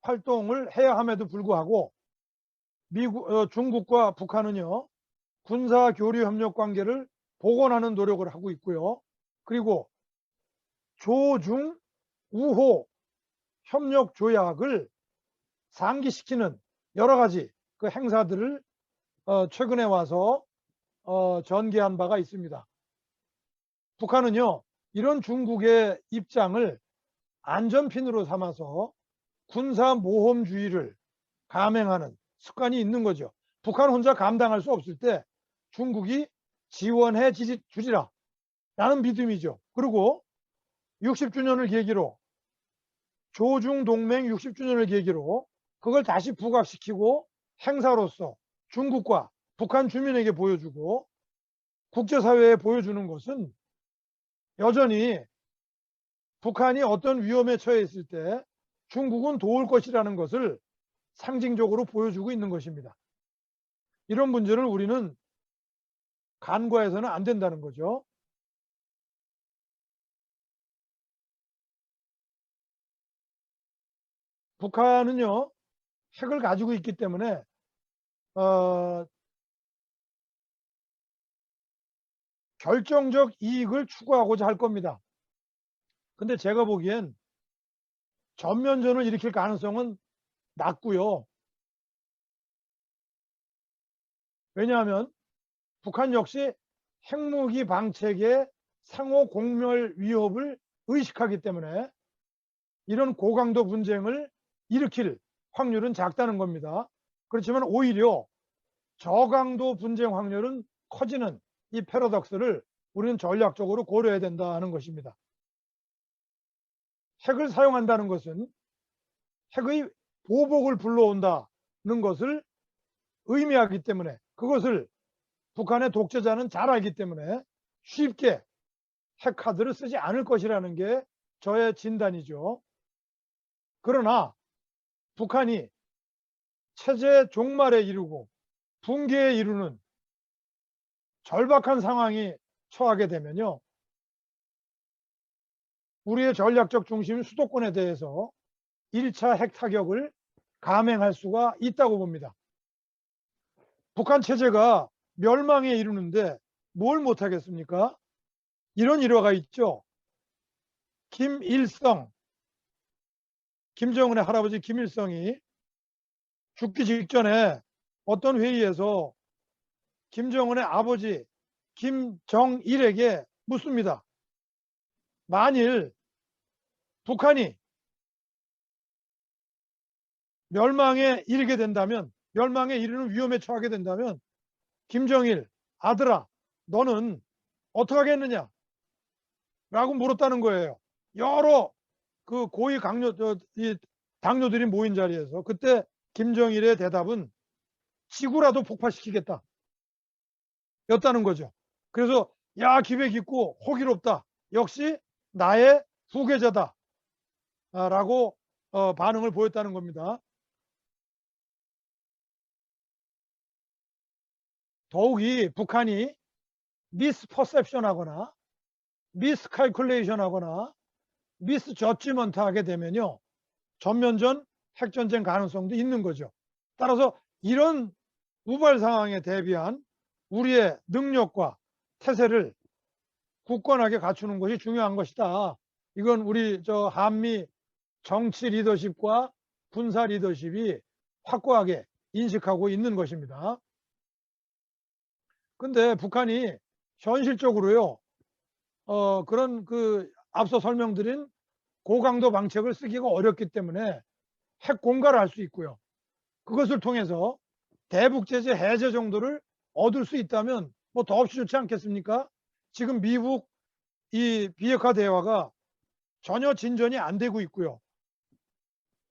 활동을 해야 함에도 불구하고 중국과 북한은요. 군사 교류 협력 관계를 복원하는 노력을 하고 있고요. 그리고 조중 우호 협력 조약을 상기시키는 여러 가지 그 행사들을 최근에 와서 전개한 바가 있습니다. 북한은요. 이런 중국의 입장을 안전핀으로 삼아서 군사 모험주의를 감행하는 습관이 있는 거죠. 북한 혼자 감당할 수 없을 때 중국이 지원해 주리라 라는 믿음이죠. 그리고 60주년을 계기로 조중동맹 60주년을 계기로 그걸 다시 부각시키고 행사로서 중국과 북한 주민에게 보여주고 국제사회에 보여주는 것은 여전히 북한이 어떤 위험에 처해 있을 때 중국은 도울 것이라는 것을 상징적으로 보여주고 있는 것입니다. 이런 문제를 우리는 간과해서는 안 된다는 거죠. 북한은요. 핵을 가지고 있기 때문에 결정적 이익을 추구하고자 할 겁니다. 근데 제가 보기엔 전면전을 일으킬 가능성은 낮고요. 왜냐하면 북한 역시 핵무기 방책의 상호 공멸 위협을 의식하기 때문에 이런 고강도 분쟁을 일으킬 확률은 작다는 겁니다. 그렇지만 오히려 저강도 분쟁 확률은 커지는 이 패러독스를 우리는 전략적으로 고려해야 된다는 것입니다. 핵을 사용한다는 것은 핵의 보복을 불러온다는 것을 의미하기 때문에, 그것을 북한의 독재자는 잘 알기 때문에 쉽게 핵 카드를 쓰지 않을 것이라는 게 저의 진단이죠. 그러나 북한이 체제 종말에 이르고 붕괴에 이르는 절박한 상황이 처하게 되면요, 우리의 전략적 중심 수도권에 대해서 1차 핵 타격을 감행할 수가 있다고 봅니다. 북한 체제가 멸망에 이르는데 뭘 못하겠습니까? 이런 일화가 있죠. 김일성, 김정은의 할아버지 김일성이 죽기 직전에 어떤 회의에서 김정은의 아버지 김정일에게 묻습니다. 만일 북한이 멸망에 이르게 된다면, 멸망에 이르는 위험에 처하게 된다면 김정일 아들아, 너는 어떻게 하겠느냐? 라고 물었다는 거예요. 여러 그 고위 강요, 이 당뇨들이 모인 자리에서 그때 김정일의 대답은 지구라도 폭파시키겠다 였다는 거죠. 그래서 야, 기회 깊고 호기롭다. 역시 나의 후계자다. 라고 반응을 보였다는 겁니다. 더욱이 북한이 미스퍼셉션 하거나 미스칼큘레이션 하거나 미스저지먼트 하게 되면요, 전면전 핵전쟁 가능성도 있는 거죠. 따라서 이런 우발 상황에 대비한 우리의 능력과 태세를 굳건하게 갖추는 것이 중요한 것이다. 이건 우리 한미 정치 리더십과 군사 리더십이 확고하게 인식하고 있는 것입니다. 근데 북한이 현실적으로요, 그런 앞서 설명드린 고강도 방책을 쓰기가 어렵기 때문에 핵 공갈을 할 수 있고요. 그것을 통해서 대북 제재 해제 정도를 얻을 수 있다면 뭐 더없이 좋지 않겠습니까? 지금 미국 이 비핵화 대화가 전혀 진전이 안 되고 있고요.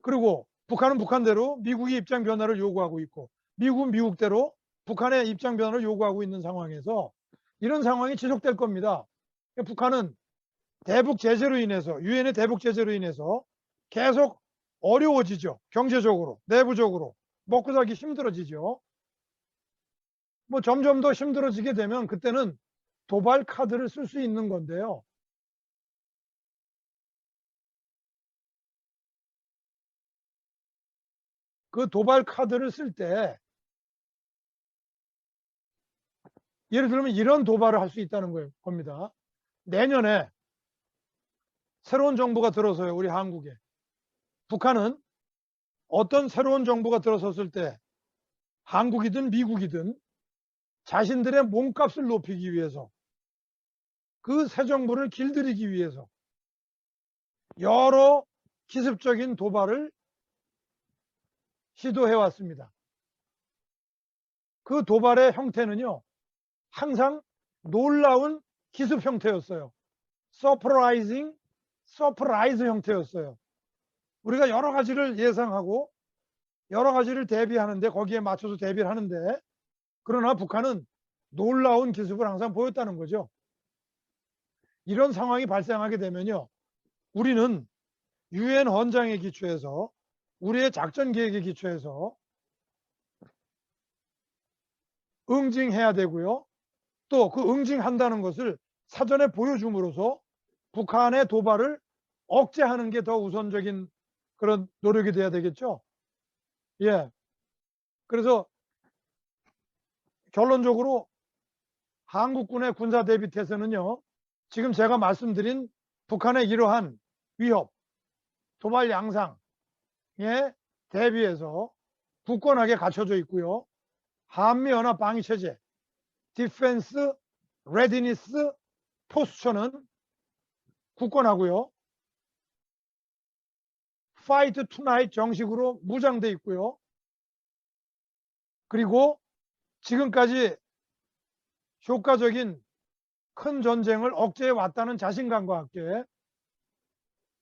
그리고 북한은 북한대로 미국의 입장 변화를 요구하고 있고, 미국은 미국대로 북한의 입장 변화를 요구하고 있는 상황에서 이런 상황이 지속될 겁니다. 북한은 대북 제재로 인해서, 유엔의 대북 제재로 인해서 계속 어려워지죠. 경제적으로, 내부적으로 먹고 살기 힘들어지죠. 뭐 점점 더 힘들어지게 되면 그때는 도발 카드를 쓸 수 있는 건데요. 그 도발 카드를 쓸 때 예를 들면 이런 도발을 할 수 있다는 겁니다. 내년에 새로운 정부가 들어서요, 우리 한국에. 북한은 어떤 새로운 정부가 들어섰을 때 한국이든 미국이든 자신들의 몸값을 높이기 위해서, 그 새 정부를 길들이기 위해서 여러 기습적인 도발을 시도해 왔습니다. 그 도발의 형태는요, 항상 놀라운 기습 형태였어요. 서프라이즈 형태였어요. 우리가 여러 가지를 예상하고 여러 가지를 대비하는데, 거기에 맞춰서 대비를 하는데, 그러나 북한은 놀라운 기습을 항상 보였다는 거죠. 이런 상황이 발생하게 되면요, 우리는 유엔 헌장에 기초해서, 우리의 작전 계획에 기초해서 응징해야 되고요. 또 그 응징한다는 것을 사전에 보여줌으로써 북한의 도발을 억제하는 게 더 우선적인 그런 노력이 돼야 되겠죠. 예. 그래서 결론적으로 한국군의 군사 대비 태세는요, 지금 제가 말씀드린 북한의 이러한 위협, 도발 양상에 대비해서 굳건하게 갖춰져 있고요. 한미연합 방위체제, 디펜스 레디니스 포스처는 굳건하고요. fight tonight 정식으로 무장돼 있고요. 그리고 지금까지 효과적인 큰 전쟁을 억제해 왔다는 자신감과 함께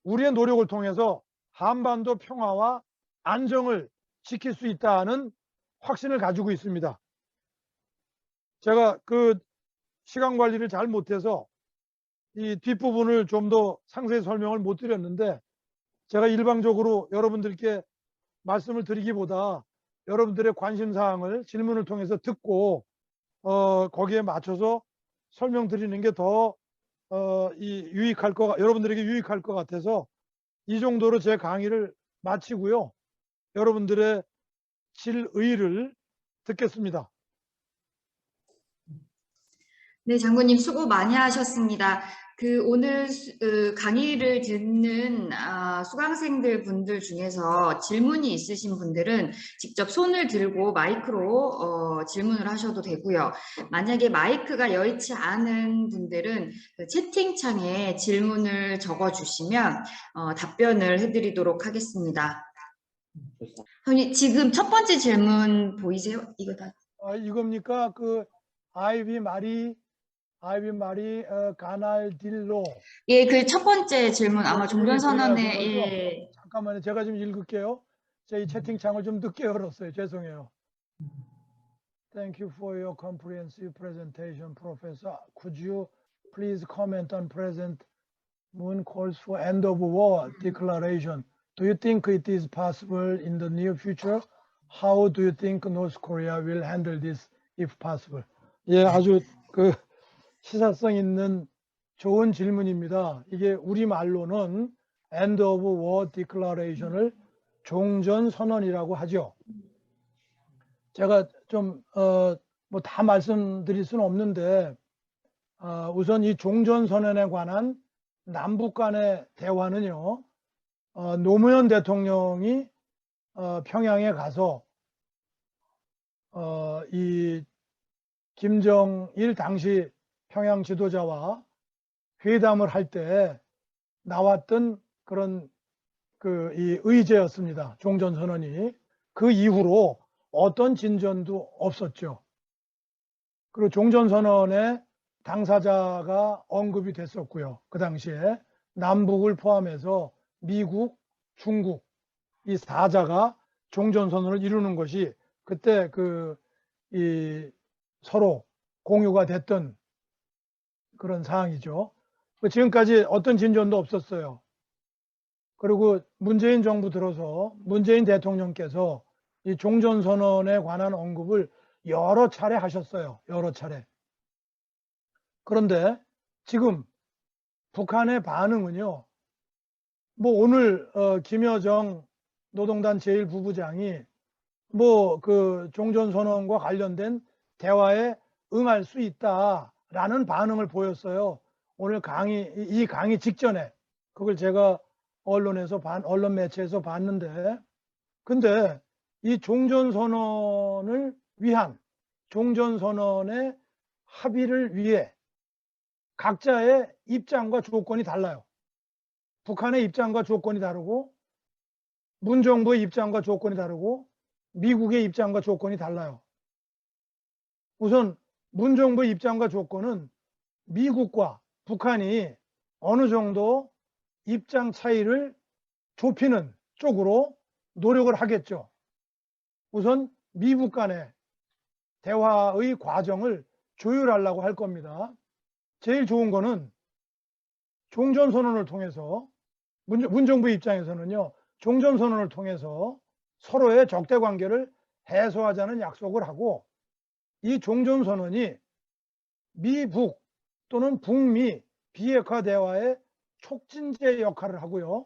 우리의 노력을 통해서 한반도 평화와 안정을 지킬 수 있다는 확신을 가지고 있습니다. 제가 그 시간 관리를 잘 못해서 이 뒷부분을 좀 더 상세히 설명을 못 드렸는데, 제가 일방적으로 여러분들께 말씀을 드리기보다 여러분들의 관심사항을 질문을 통해서 듣고 거기에 맞춰서 설명드리는 게 더 여러분들에게 유익할 것 같아서 이 정도로 제 강의를 마치고요. 여러분들의 질의를 듣겠습니다. 네, 장군님 수고 많이 하셨습니다. 오늘 강의를 듣는 수강생들 분들 중에서 질문이 있으신 분들은 직접 손을 들고 마이크로 질문을 하셔도 되고요. 만약에 마이크가 여의치 않은 분들은 그 채팅창에 질문을 적어주시면 답변을 해드리도록 하겠습니다. 지금 첫 번째 질문 보이세요? 이겁니까? 그 아이비 마리 가날딜로. 예, 그 첫 번째 질문 아마 종전선언에 예. 잠깐만요. 제가 좀 읽을게요. 제 이 채팅창을 좀 늦게 열었어요. 죄송해요. Thank you for your comprehensive presentation, Professor. Could you please comment on President Moon calls for end of war declaration? Do you think it is possible in the near future? How do you think North Korea will handle this if possible? 예, 아주 그 시사성 있는 좋은 질문입니다. 이게 우리말로는 end of war declaration을 종전선언이라고 하죠. 제가 좀 뭐 다 말씀드릴 수는 없는데 우선 이 종전선언에 관한 남북 간의 대화는요, 노무현 대통령이 평양에 가서 이 김정일 당시 평양 지도자와 회담을 할 때 나왔던 그런 이 의제였습니다. 종전선언이. 그 이후로 어떤 진전도 없었죠. 그리고 종전선언의 당사자가 언급이 됐었고요. 그 당시에 남북을 포함해서 미국, 중국 이 4자가 종전선언을 이루는 것이 그때 서로 공유가 됐던 그런 사항이죠. 지금까지 어떤 진전도 없었어요. 그리고 문재인 정부 들어서 문재인 대통령께서 이 종전선언에 관한 언급을 여러 차례 하셨어요. 여러 차례. 그런데 지금 북한의 반응은요, 뭐 오늘 김여정 노동단 제1부부장이 뭐 그 종전선언과 관련된 대화에 응할 수 있다라는 반응을 보였어요. 오늘 이 강의 직전에 그걸 제가 언론 매체에서 봤는데, 근데 이 종전선언을 위한 종전선언의 합의를 위해 각자의 입장과 조건이 달라요. 북한의 입장과 조건이 다르고 문정부의 입장과 조건이 다르고 미국의 입장과 조건이 달라요. 우선 문정부의 입장과 조건은 미국과 북한이 어느 정도 입장 차이를 좁히는 쪽으로 노력을 하겠죠. 우선 미국 간의 대화의 과정을 조율하려고 할 겁니다. 제일 좋은 거는 종전선언을 통해서 문정부 입장에서는요, 종전선언을 통해서 서로의 적대관계를 해소하자는 약속을 하고, 이 종전선언이 미북 또는 북미 비핵화 대화의 촉진제 역할을 하고요.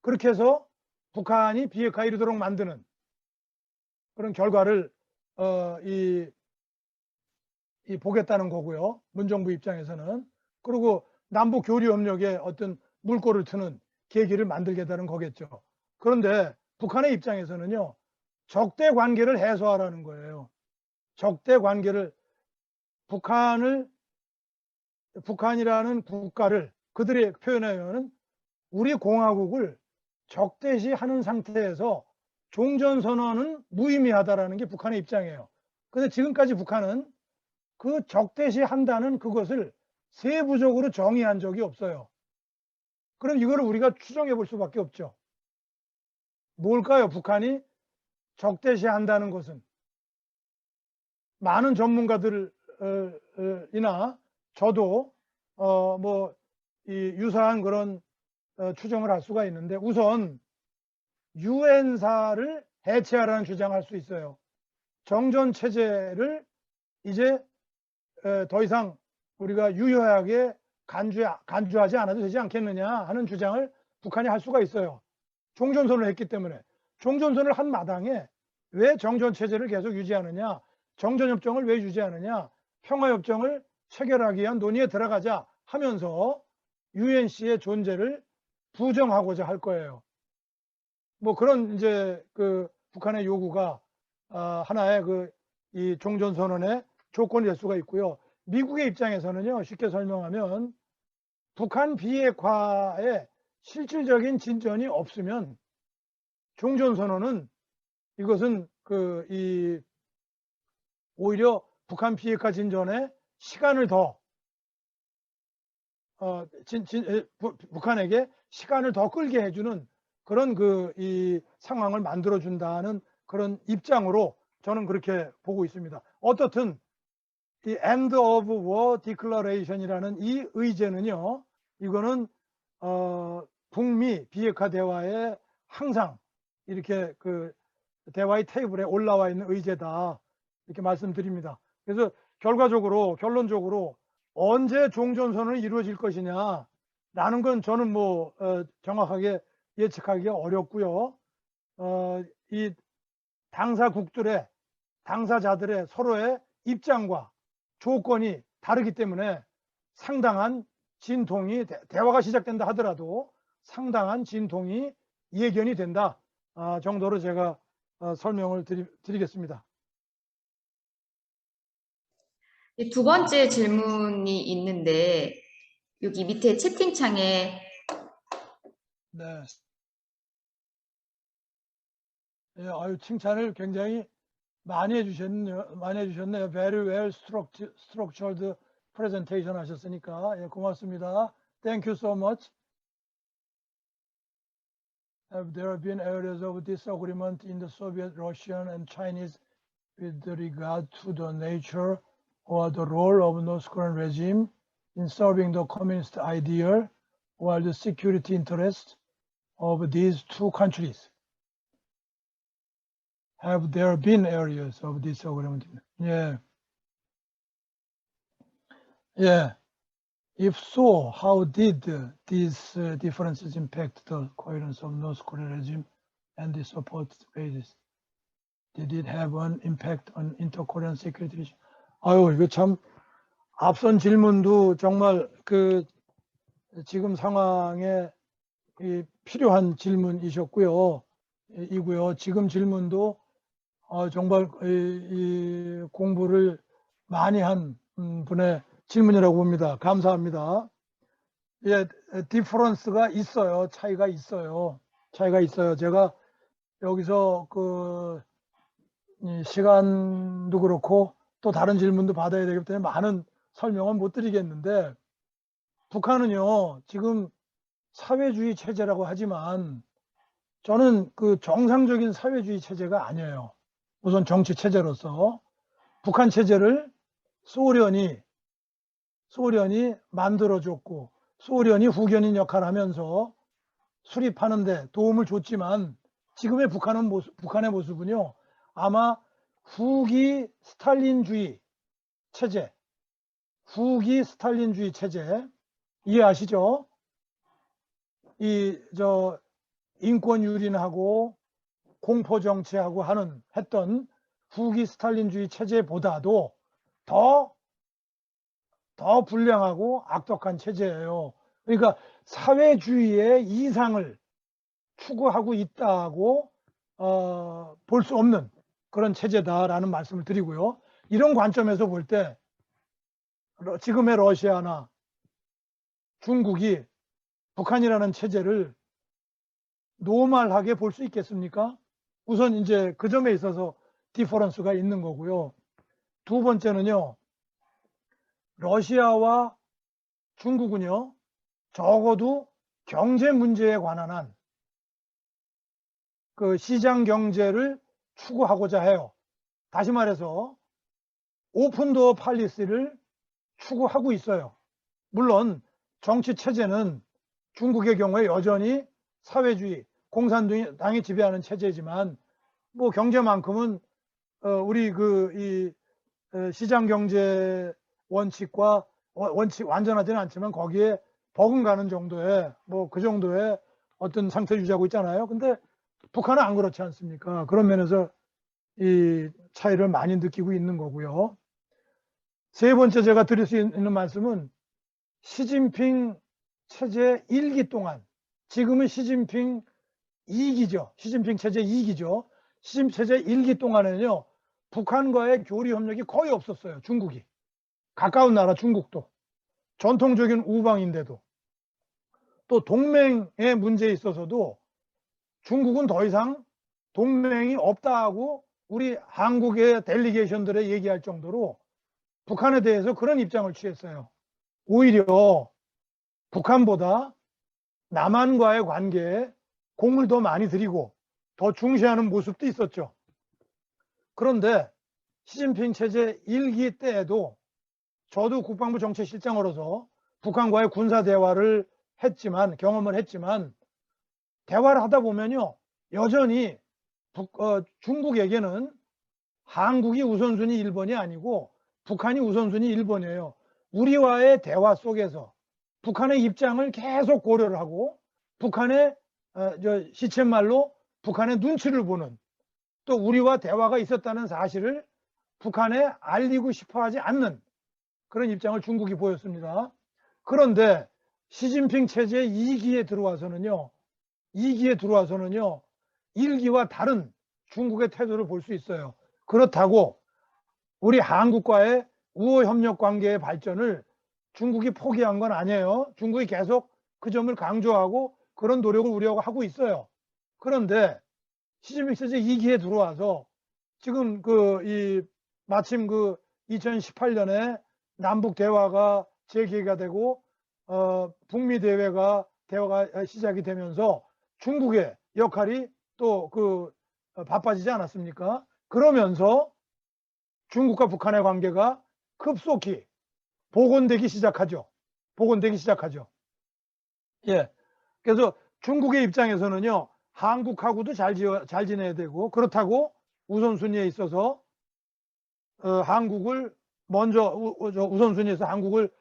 그렇게 해서 북한이 비핵화에 이르도록 만드는 그런 결과를 보겠다는 거고요. 문정부 입장에서는. 그리고 남북 교류 협력에 어떤 물꼬를 트는 계기를 만들겠다는 거겠죠. 그런데 북한의 입장에서는요, 적대 관계를 해소하라는 거예요. 적대 관계를, 북한이라는 국가를 그들이 표현하면 우리 공화국을 적대시하는 상태에서 종전선언은 무의미하다라는 게 북한의 입장이에요. 그런데 지금까지 북한은 그 적대시한다는 그것을 세부적으로 정의한 적이 없어요. 그럼 이거를 우리가 추정해 볼 수밖에 없죠. 뭘까요? 북한이 적대시한다는 것은 많은 전문가들이나 저도 이 유사한 그런 추정을 할 수가 있는데, 우선 유엔사를 해체하라는 주장을 할 수 있어요. 정전 체제를 이제 더 이상 우리가 유효하게 간주하지 않아도 되지 않겠느냐 하는 주장을 북한이 할 수가 있어요. 종전선언을 했기 때문에. 종전선언을 한 마당에 왜 정전 체제를 계속 유지하느냐, 정전협정을 왜 유지하느냐, 평화협정을 체결하기 위한 논의에 들어가자 하면서 UNC의 존재를 부정하고자 할 거예요. 뭐 그런 이제 그 북한의 요구가 하나의 이 종전선언의 조건이 될 수가 있고요. 미국의 입장에서는요, 쉽게 설명하면 북한 비핵화에 실질적인 진전이 없으면 종전선언은 이것은 오히려 북한 비핵화 진전에 시간을 더 북한에게 시간을 더 끌게 해주는 그런 이 상황을 만들어 준다는 그런 입장으로 저는 그렇게 보고 있습니다. 어떻든 이 End of War Declaration이라는 이 의제는요, 이거는 북미 비핵화 대화에 항상 이렇게 대화의 테이블에 올라와 있는 의제다, 이렇게 말씀드립니다. 그래서 결론적으로 언제 종전선언이 이루어질 것이냐라는 건 저는 정확하게 예측하기가 어렵고요. 이 당사자들의 서로의 입장과 조건이 다르기 때문에 상당한 진통이, 대화가 시작된다 하더라도 상당한 진통이 예견이 된다 정도로 제가 설명을 드리겠습니다. 두 번째 질문이 있는데, 여기 밑에 채팅창에 네. 예, 칭찬을 굉장히 많이 해주셨네요. Very well structured presentation 하셨으니까, 예, 고맙습니다. Thank you so much. Have there been areas of disagreement in the Soviet, Russian, and Chinese with regard to the nature or the role of North Korean regime in serving the communist ideal or the security interests of these two countries? Have there been areas of disagreement? Yeah. Yeah. If so, how did these differences impact the coherence of North Korean regime and the support bases? Did it have an impact on inter-Korean security issue? 이거 참 앞선 질문도 정말 지금 상황에 필요한 질문이셨고요. 지금 질문도 정말 이 공부를 많이 한 분의 질문이라고 봅니다. 감사합니다. 예, 디퍼런스가 있어요. 차이가 있어요. 제가 여기서 시간도 그렇고 또 다른 질문도 받아야 되기 때문에 많은 설명은 못 드리겠는데, 북한은요, 지금 사회주의 체제라고 하지만 저는 정상적인 사회주의 체제가 아니에요. 우선 정치 체제로서 북한 체제를 소련이 만들어줬고, 소련이 후견인 역할을 하면서 수립하는 데 도움을 줬지만, 지금의 북한의 모습은요, 아마 후기 스탈린주의 체제 이해하시죠? 인권 유린하고 공포 정치하고 했던 후기 스탈린주의 체제보다도 더 불량하고 악독한 체제예요. 그러니까 사회주의의 이상을 추구하고 있다고 볼 수 없는 그런 체제다라는 말씀을 드리고요. 이런 관점에서 볼 때 지금의 러시아나 중국이 북한이라는 체제를 노멀하게 볼 수 있겠습니까? 우선 이제 그 점에 있어서 디퍼런스가 있는 거고요. 두 번째는요, 러시아와 중국은요, 적어도 경제 문제에 관한 한 그 시장 경제를 추구하고자 해요. 다시 말해서 오픈도어 팔리시를 추구하고 있어요. 물론 정치 체제는 중국의 경우에 여전히 사회주의, 공산당이 지배하는 체제지만 뭐 경제만큼은 우리 이 시장 경제 원칙과 완전하지는 않지만 거기에 버금가는 정도의 뭐 그 정도의 어떤 상태를 유지하고 있잖아요. 근데 북한은 안 그렇지 않습니까? 그런 면에서 이 차이를 많이 느끼고 있는 거고요. 세 번째 제가 드릴 수 있는 말씀은 시진핑 체제 1기 동안, 지금은 시진핑 2기죠. 시진핑 체제 2기죠. 시진핑 체제 1기 동안에는요, 북한과의 교류 협력이 거의 없었어요. 중국이. 가까운 나라 중국도. 전통적인 우방인데도. 또 동맹의 문제에 있어서도 중국은 더 이상 동맹이 없다고 우리 한국의 델리게이션들에 얘기할 정도로 북한에 대해서 그런 입장을 취했어요. 오히려 북한보다 남한과의 관계에 공을 더 많이 들이고 더 중시하는 모습도 있었죠. 그런데 시진핑 체제 1기 때에도 저도 국방부 정책실장으로서 북한과의 군사 대화를 경험을 했지만 대화를 하다 보면요, 여전히 중국에게는 한국이 우선순위 1번이 아니고 북한이 우선순위 1번이에요. 우리와의 대화 속에서 북한의 입장을 계속 고려를 하고 북한의 시쳇말로 북한의 눈치를 보는, 또 우리와 대화가 있었다는 사실을 북한에 알리고 싶어 하지 않는 그런 입장을 중국이 보였습니다. 그런데 시진핑 체제 2기에 들어와서는요, 1기와 다른 중국의 태도를 볼 수 있어요. 그렇다고 우리 한국과의 우호 협력 관계의 발전을 중국이 포기한 건 아니에요. 중국이 계속 그 점을 강조하고 그런 노력을 우리하고 하고 있어요. 그런데 시진핑 체제 2기에 들어와서 지금 마침 2018년에 남북 대화가 재개가 되고 북미 대화가 시작이 되면서 중국의 역할이 또 바빠지지 않았습니까? 그러면서 중국과 북한의 관계가 급속히 복원되기 시작하죠. 예. 그래서 중국의 입장에서는요, 한국하고도 잘 지내야 되고, 그렇다고 우선순위에 있어서 한국을 먼저 우선순위에서 한국을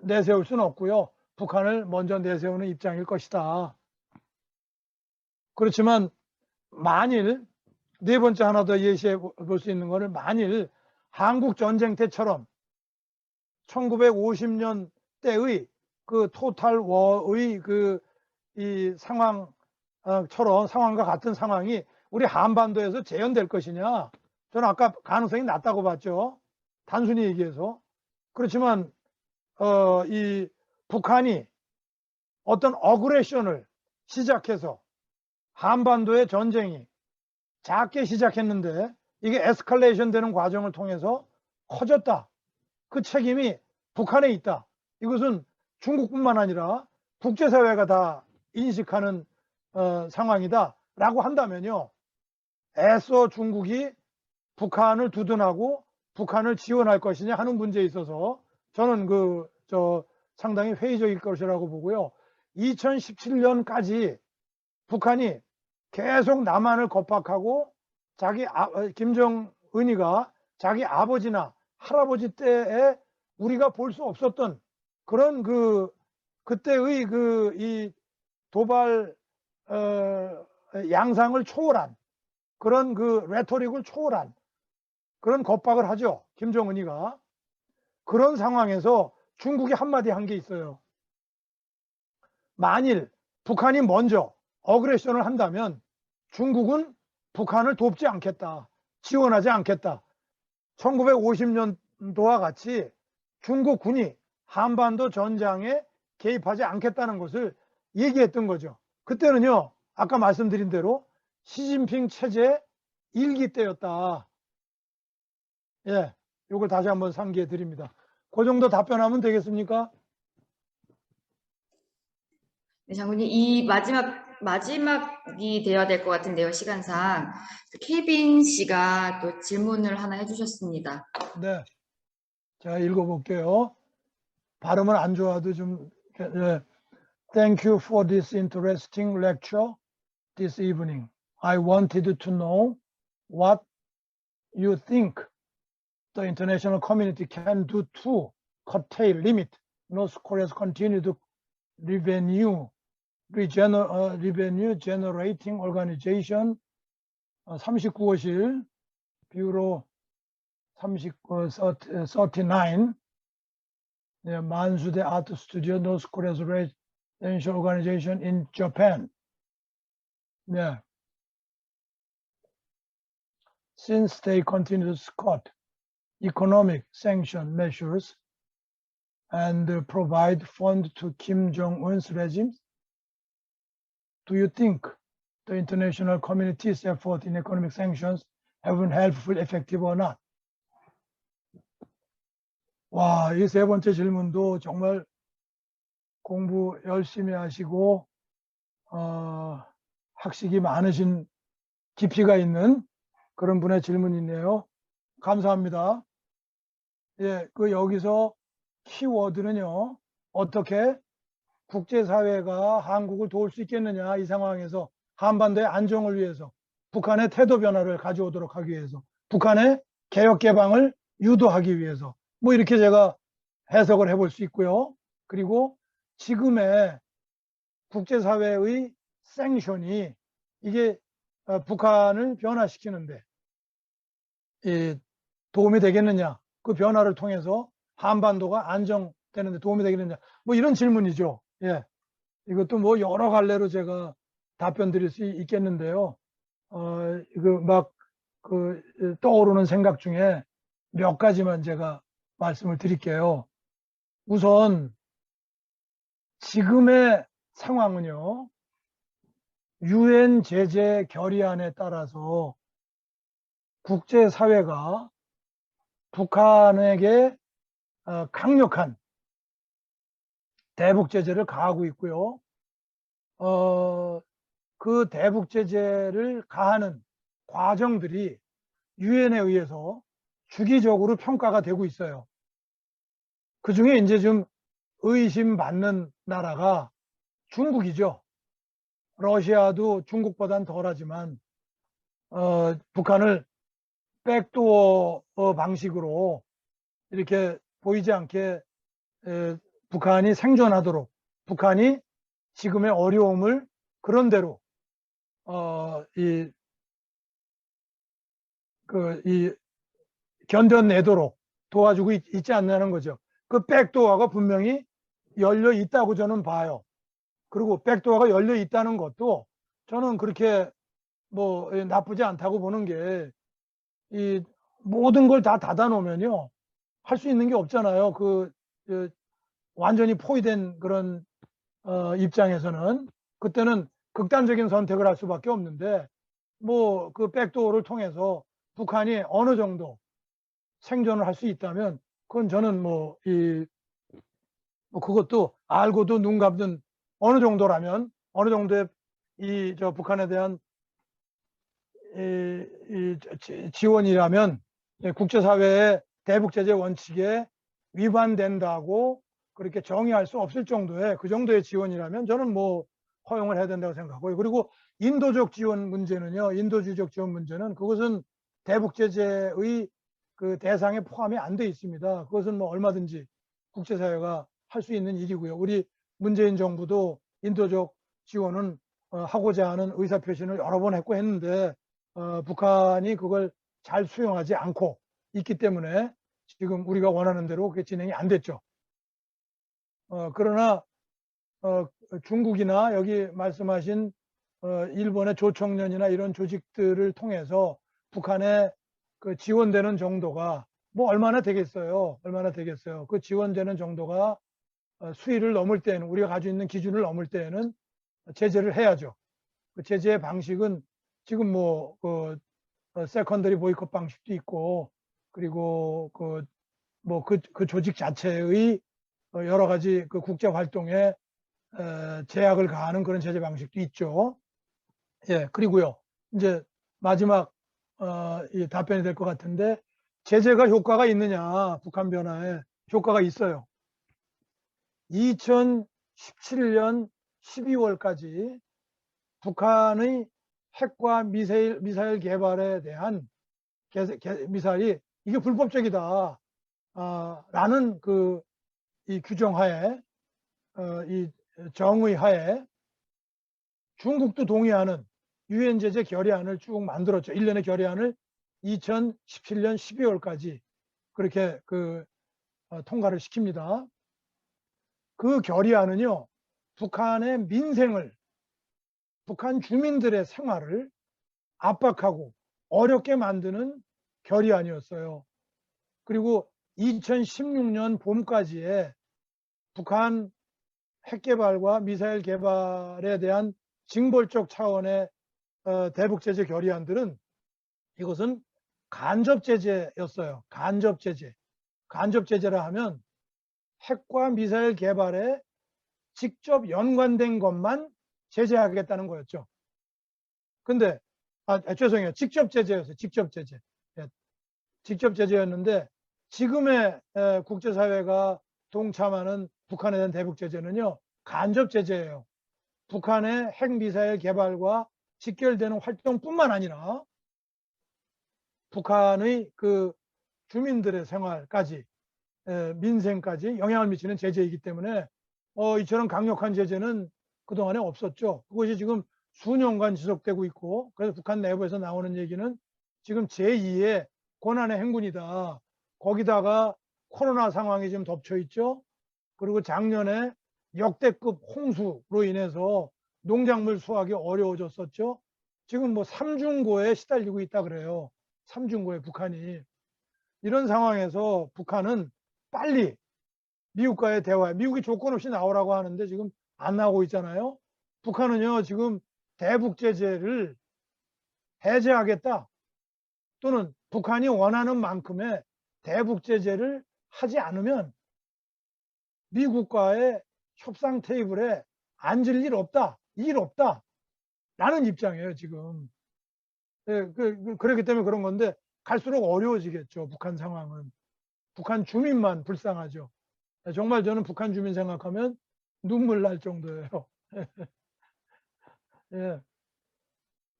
내세울 수는 없고요. 북한을 먼저 내세우는 입장일 것이다. 그렇지만 만일 네 번째 하나 더 예시해 볼 수 있는 것을, 만일 한국 전쟁 때처럼 1950년 때의 토탈 워의 이 상황과 같은 상황이 우리 한반도에서 재현될 것이냐? 저는 아까 가능성이 낮다고 봤죠. 단순히 얘기해서. 그렇지만 이 북한이 어떤 어그레션을 시작해서 한반도의 전쟁이 작게 시작했는데 이게 에스컬레이션 되는 과정을 통해서 커졌다. 그 책임이 북한에 있다. 이것은 중국뿐만 아니라 국제사회가 다 인식하는 상황이다 라고 한다면요, 애써 중국이 북한을 두둔하고 북한을 지원할 것이냐 하는 문제에 있어서 저는 상당히 회의적일 것이라고 보고요. 2017년까지 북한이 계속 남한을 겁박하고 김정은이가 자기 아버지나 할아버지 때에 우리가 볼 수 없었던 그런 그때의 이 도발 양상을 초월한 그런 레토릭을 초월한 그런 겁박을 하죠. 김정은이가. 그런 상황에서 중국이 한마디 한 게 있어요. 만일 북한이 먼저 어그레션을 한다면 중국은 북한을 돕지 않겠다. 지원하지 않겠다. 1950년도와 같이 중국군이 한반도 전장에 개입하지 않겠다는 것을 얘기했던 거죠. 그때는요, 아까 말씀드린 대로 시진핑 체제 1기 때였다. 예, 요걸 다시 한번 상기해 드립니다. 그 정도 답변하면 되겠습니까? 네, 장군님, 이 마지막이 되어야 될 것 같은데요, 시간상. 케빈 씨가 또 질문을 하나 해주셨습니다. 네. 제가 읽어볼게요. 발음은 안 좋아도 좀, 예. Thank you for this interesting lecture this evening. I wanted to know what you think the international community can do to curtail, limit North Korea's continued revenue generating organization 39호실 뷰로 39 네, 만수대 아트 스튜디오 North Korea's residential organization in Japan. 네. Since they continue to scout economic sanction measures and provide fund to Kim Jong-un's regime, do you think the international community's effort in economic sanctions have been helpful, effective or not? 와, 이 세 번째 질문도 정말 공부 열심히 하시고 학식이 많으신 깊이가 있는 그런 분의 질문이네요. 감사합니다. 예, 그 여기서 키워드는요. 어떻게 국제사회가 한국을 도울 수 있겠느냐, 이 상황에서 한반도의 안정을 위해서, 북한의 태도 변화를 가져오도록 하기 위해서, 북한의 개혁 개방을 유도하기 위해서, 뭐 이렇게 제가 해석을 해볼 수 있고요. 그리고 지금의 국제사회의 생션이 이게 북한을 변화시키는데 도움이 되겠느냐, 그 변화를 통해서 한반도가 안정되는데 도움이 되겠느냐, 뭐 이런 질문이죠. 예, 이것도 뭐 여러 갈래로 제가 답변 드릴 수 있겠는데요. 떠오르는 생각 중에 몇 가지만 제가 말씀을 드릴게요. 우선 지금의 상황은요, 유엔 제재 결의안에 따라서 국제사회가 북한에게 강력한 대북 제재를 가하고 있고요. 그 대북 제재를 가하는 과정들이 유엔에 의해서 주기적으로 평가가 되고 있어요. 그 중에 이제 좀 의심받는 나라가 중국이죠. 러시아도 중국보단 덜하지만 북한을 백도어 방식으로 이렇게 보이지 않게 북한이 생존하도록, 북한이 지금의 어려움을 그런대로 견뎌내도록 도와주고 있지 않냐는 거죠. 그 백도어가 분명히 열려 있다고 저는 봐요. 그리고 백도어가 열려 있다는 것도 저는 그렇게 뭐 나쁘지 않다고 보는 게, 이 모든 걸 다 닫아놓으면요, 할 수 있는 게 없잖아요. 완전히 포위된 그런 입장에서는 그때는 극단적인 선택을 할 수밖에 없는데, 뭐 그 백도어를 통해서 북한이 어느 정도 생존을 할 수 있다면, 그건 저는 뭐 그것도 알고도 눈 감는 어느 정도라면, 어느 정도의 북한에 대한 지원이라면 국제사회의 대북제재 원칙에 위반된다고 그렇게 정의할 수 없을 정도의, 그 정도의 지원이라면 저는 뭐 허용을 해야 된다고 생각하고요. 그리고 인도적 지원 문제는요, 인도주의적 지원 문제는 그것은 대북제재의 그 대상에 포함이 안 돼 있습니다. 그것은 뭐 얼마든지 국제사회가 할 수 있는 일이고요. 우리 문재인 정부도 인도적 지원은 하고자 하는 의사표시를 여러 번 했는데 북한이 그걸 잘 수용하지 않고 있기 때문에 지금 우리가 원하는 대로 그게 진행이 안 됐죠. 그러나 중국이나 여기 말씀하신 일본의 조청년이나 이런 조직들을 통해서 북한에 그 지원되는 정도가 뭐 얼마나 되겠어요? 얼마나 되겠어요? 그 지원되는 정도가 수위를 넘을 때는, 우리가 가지고 있는 기준을 넘을 때에는 제재를 해야죠. 그 제재의 방식은 지금 세컨더리 보이콧 방식도 있고, 그리고 그 조직 자체의 여러 가지 그 국제 활동에 제약을 가하는 그런 제재 방식도 있죠. 예, 그리고요, 이제 마지막 이 답변이 될 것 같은데, 제재가 효과가 있느냐? 북한 변화에 효과가 있어요. 2017년 12월까지 북한의 핵과 미사일 개발에 대한 미사일이 이게 불법적이다 라는 이 규정하에, 이 정의하에 중국도 동의하는 유엔 제재 결의안을 쭉 만들었죠. 1년의 결의안을 2017년 12월까지 그렇게 통과를 시킵니다. 그 결의안은요, 북한의 민생을, 북한 주민들의 생활을 압박하고 어렵게 만드는 결의안이었어요. 그리고 2016년 봄까지의 북한 핵개발과 미사일 개발에 대한 징벌적 차원의 대북제재 결의안들은 이것은 간접제재였어요. 간접제재. 간접제재라 하면 핵과 미사일 개발에 직접 연관된 것만 제재하겠다는 거였죠. 근데 죄송해요. 직접 제재였어요. 직접 제재. 예. 직접 제재였는데 지금의 국제사회가 동참하는 북한에 대한 대북 제재는요, 간접 제재예요. 북한의 핵 미사일 개발과 직결되는 활동뿐만 아니라 북한의 그 주민들의 생활까지, 민생까지 영향을 미치는 제재이기 때문에 이처럼 강력한 제재는 그동안에 없었죠. 그것이 지금 수년간 지속되고 있고, 그래서 북한 내부에서 나오는 얘기는 지금 제2의 고난의 행군이다. 거기다가 코로나 상황이 지금 덮쳐 있죠. 그리고 작년에 역대급 홍수로 인해서 농작물 수확이 어려워졌었죠. 지금 삼중고에 시달리고 있다 그래요. 삼중고에 북한이. 이런 상황에서 북한은 빨리 미국과의 대화, 미국이 조건 없이 나오라고 하는데 지금 안 나오고 있잖아요. 북한은요, 지금 대북 제재를 해제하겠다, 또는 북한이 원하는 만큼의 대북 제재를 하지 않으면 미국과의 협상 테이블에 앉을 일 없다, 라는 입장이에요, 지금. 예, 그렇기 때문에 그런 건데, 갈수록 어려워지겠죠, 북한 상황은. 북한 주민만 불쌍하죠. 정말 저는 북한 주민 생각하면 눈물 날 정도예요. 예.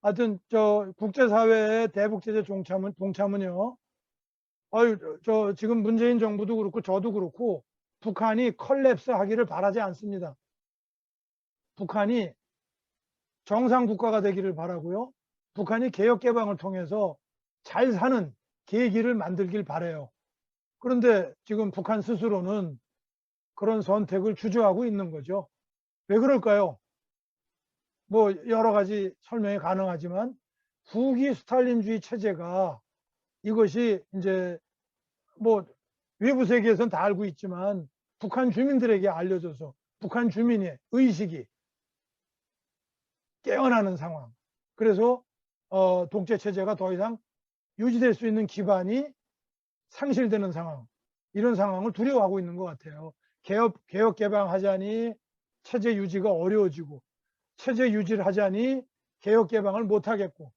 하여튼 국제사회의 대북제재 동참은요, 지금 문재인 정부도 그렇고 저도 그렇고 북한이 컬랩스 하기를 바라지 않습니다. 북한이 정상 국가가 되기를 바라고요. 북한이 개혁 개방을 통해서 잘 사는 계기를 만들길 바라요. 그런데 지금 북한 스스로는 그런 선택을 주저하고 있는 거죠. 왜 그럴까요? 여러 가지 설명이 가능하지만 후기 스탈린주의 체제가, 이것이 이제 외부 세계에서는 다 알고 있지만 북한 주민들에게 알려져서 북한 주민의 의식이 깨어나는 상황. 그래서 독재 체제가 더 이상 유지될 수 있는 기반이 상실되는 상황, 이런 상황을 두려워하고 있는 것 같아요. 개혁 개방하자니 체제 유지가 어려워지고, 체제 유지를 하자니 개혁 개방을 못하겠고,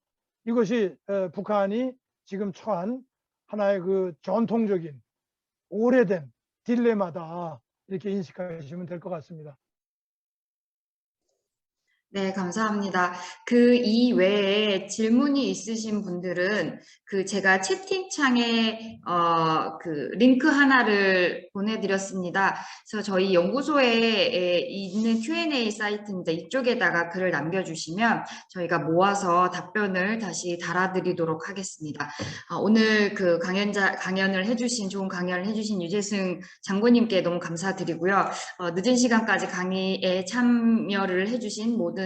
이것이 북한이 지금 처한 하나의 그 전통적인 오래된 딜레마다, 이렇게 인식하시면 될 것 같습니다. 네, 감사합니다. 그 이외에 질문이 있으신 분들은 제가 채팅창에 그 링크 하나를 보내드렸습니다. 그래서 저희 연구소에 있는 Q&A 사이트입니다. 이쪽에다가 글을 남겨주시면 저희가 모아서 답변을 다시 달아드리도록 하겠습니다. 오늘 그 강연을 해주신, 좋은 강연을 해주신 유재승 장군님께 너무 감사드리고요. 늦은 시간까지 강의에 참여를 해주신 모든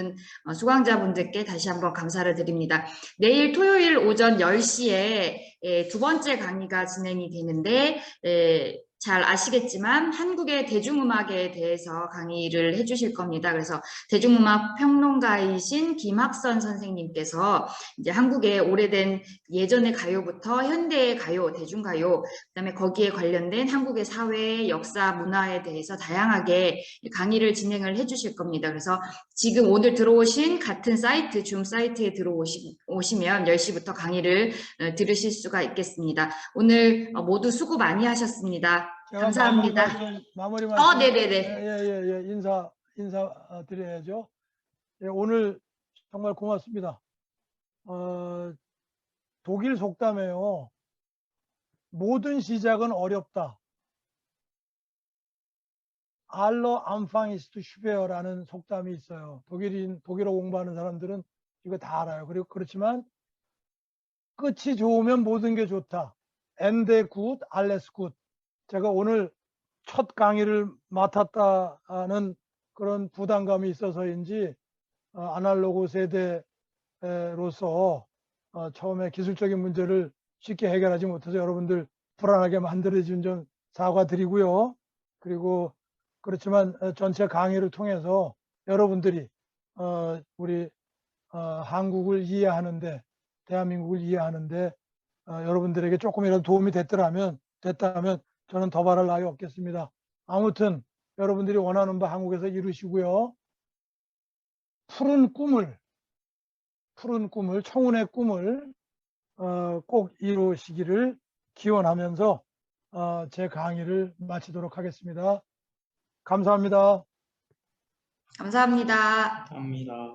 수강자분들께 다시 한번 감사를 드립니다. 내일 토요일 오전 10시에 두 번째 강의가 진행이 되는데 잘 아시겠지만 한국의 대중음악에 대해서 강의를 해주실 겁니다. 그래서 대중음악 평론가이신 김학선 선생님께서 이제 한국의 오래된 예전의 가요부터 현대의 가요, 대중가요, 그다음에 거기에 관련된 한국의 사회, 역사, 문화에 대해서 다양하게 강의를 진행을 해주실 겁니다. 그래서 지금 오늘 들어오신 같은 사이트, 줌 사이트에 들어오시면 10시부터 강의를 들으실 수가 있겠습니다. 오늘 모두 수고 많이 하셨습니다. 감사합니다. 마무리 말씀. 네네네. 인사 드려야죠. 예, 오늘 정말 고맙습니다. 독일 속담에요. 모든 시작은 어렵다. Aller Anfang ist schwer라는 속담이 있어요. 독일어 공부하는 사람들은 이거 다 알아요. 그리고 그렇지만 끝이 좋으면 모든 게 좋다. Ende gut, alles gut. 제가 오늘 첫 강의를 맡았다는 그런 부담감이 있어서인지 아날로그 세대로서 처음에 기술적인 문제를 쉽게 해결하지 못해서 여러분들 불안하게 만들어준 점 사과드리고요. 그리고 그렇지만 전체 강의를 통해서 여러분들이 우리 한국을 이해하는데, 대한민국을 이해하는데 여러분들에게 조금이라도 도움이 됐다면 저는 더 바랄 나위 없겠습니다. 아무튼 여러분들이 원하는 바 한국에서 이루시고요. 푸른 꿈을, 청운의 꿈을 꼭 이루시기를 기원하면서 제 강의를 마치도록 하겠습니다. 감사합니다. 감사합니다. 감사합니다.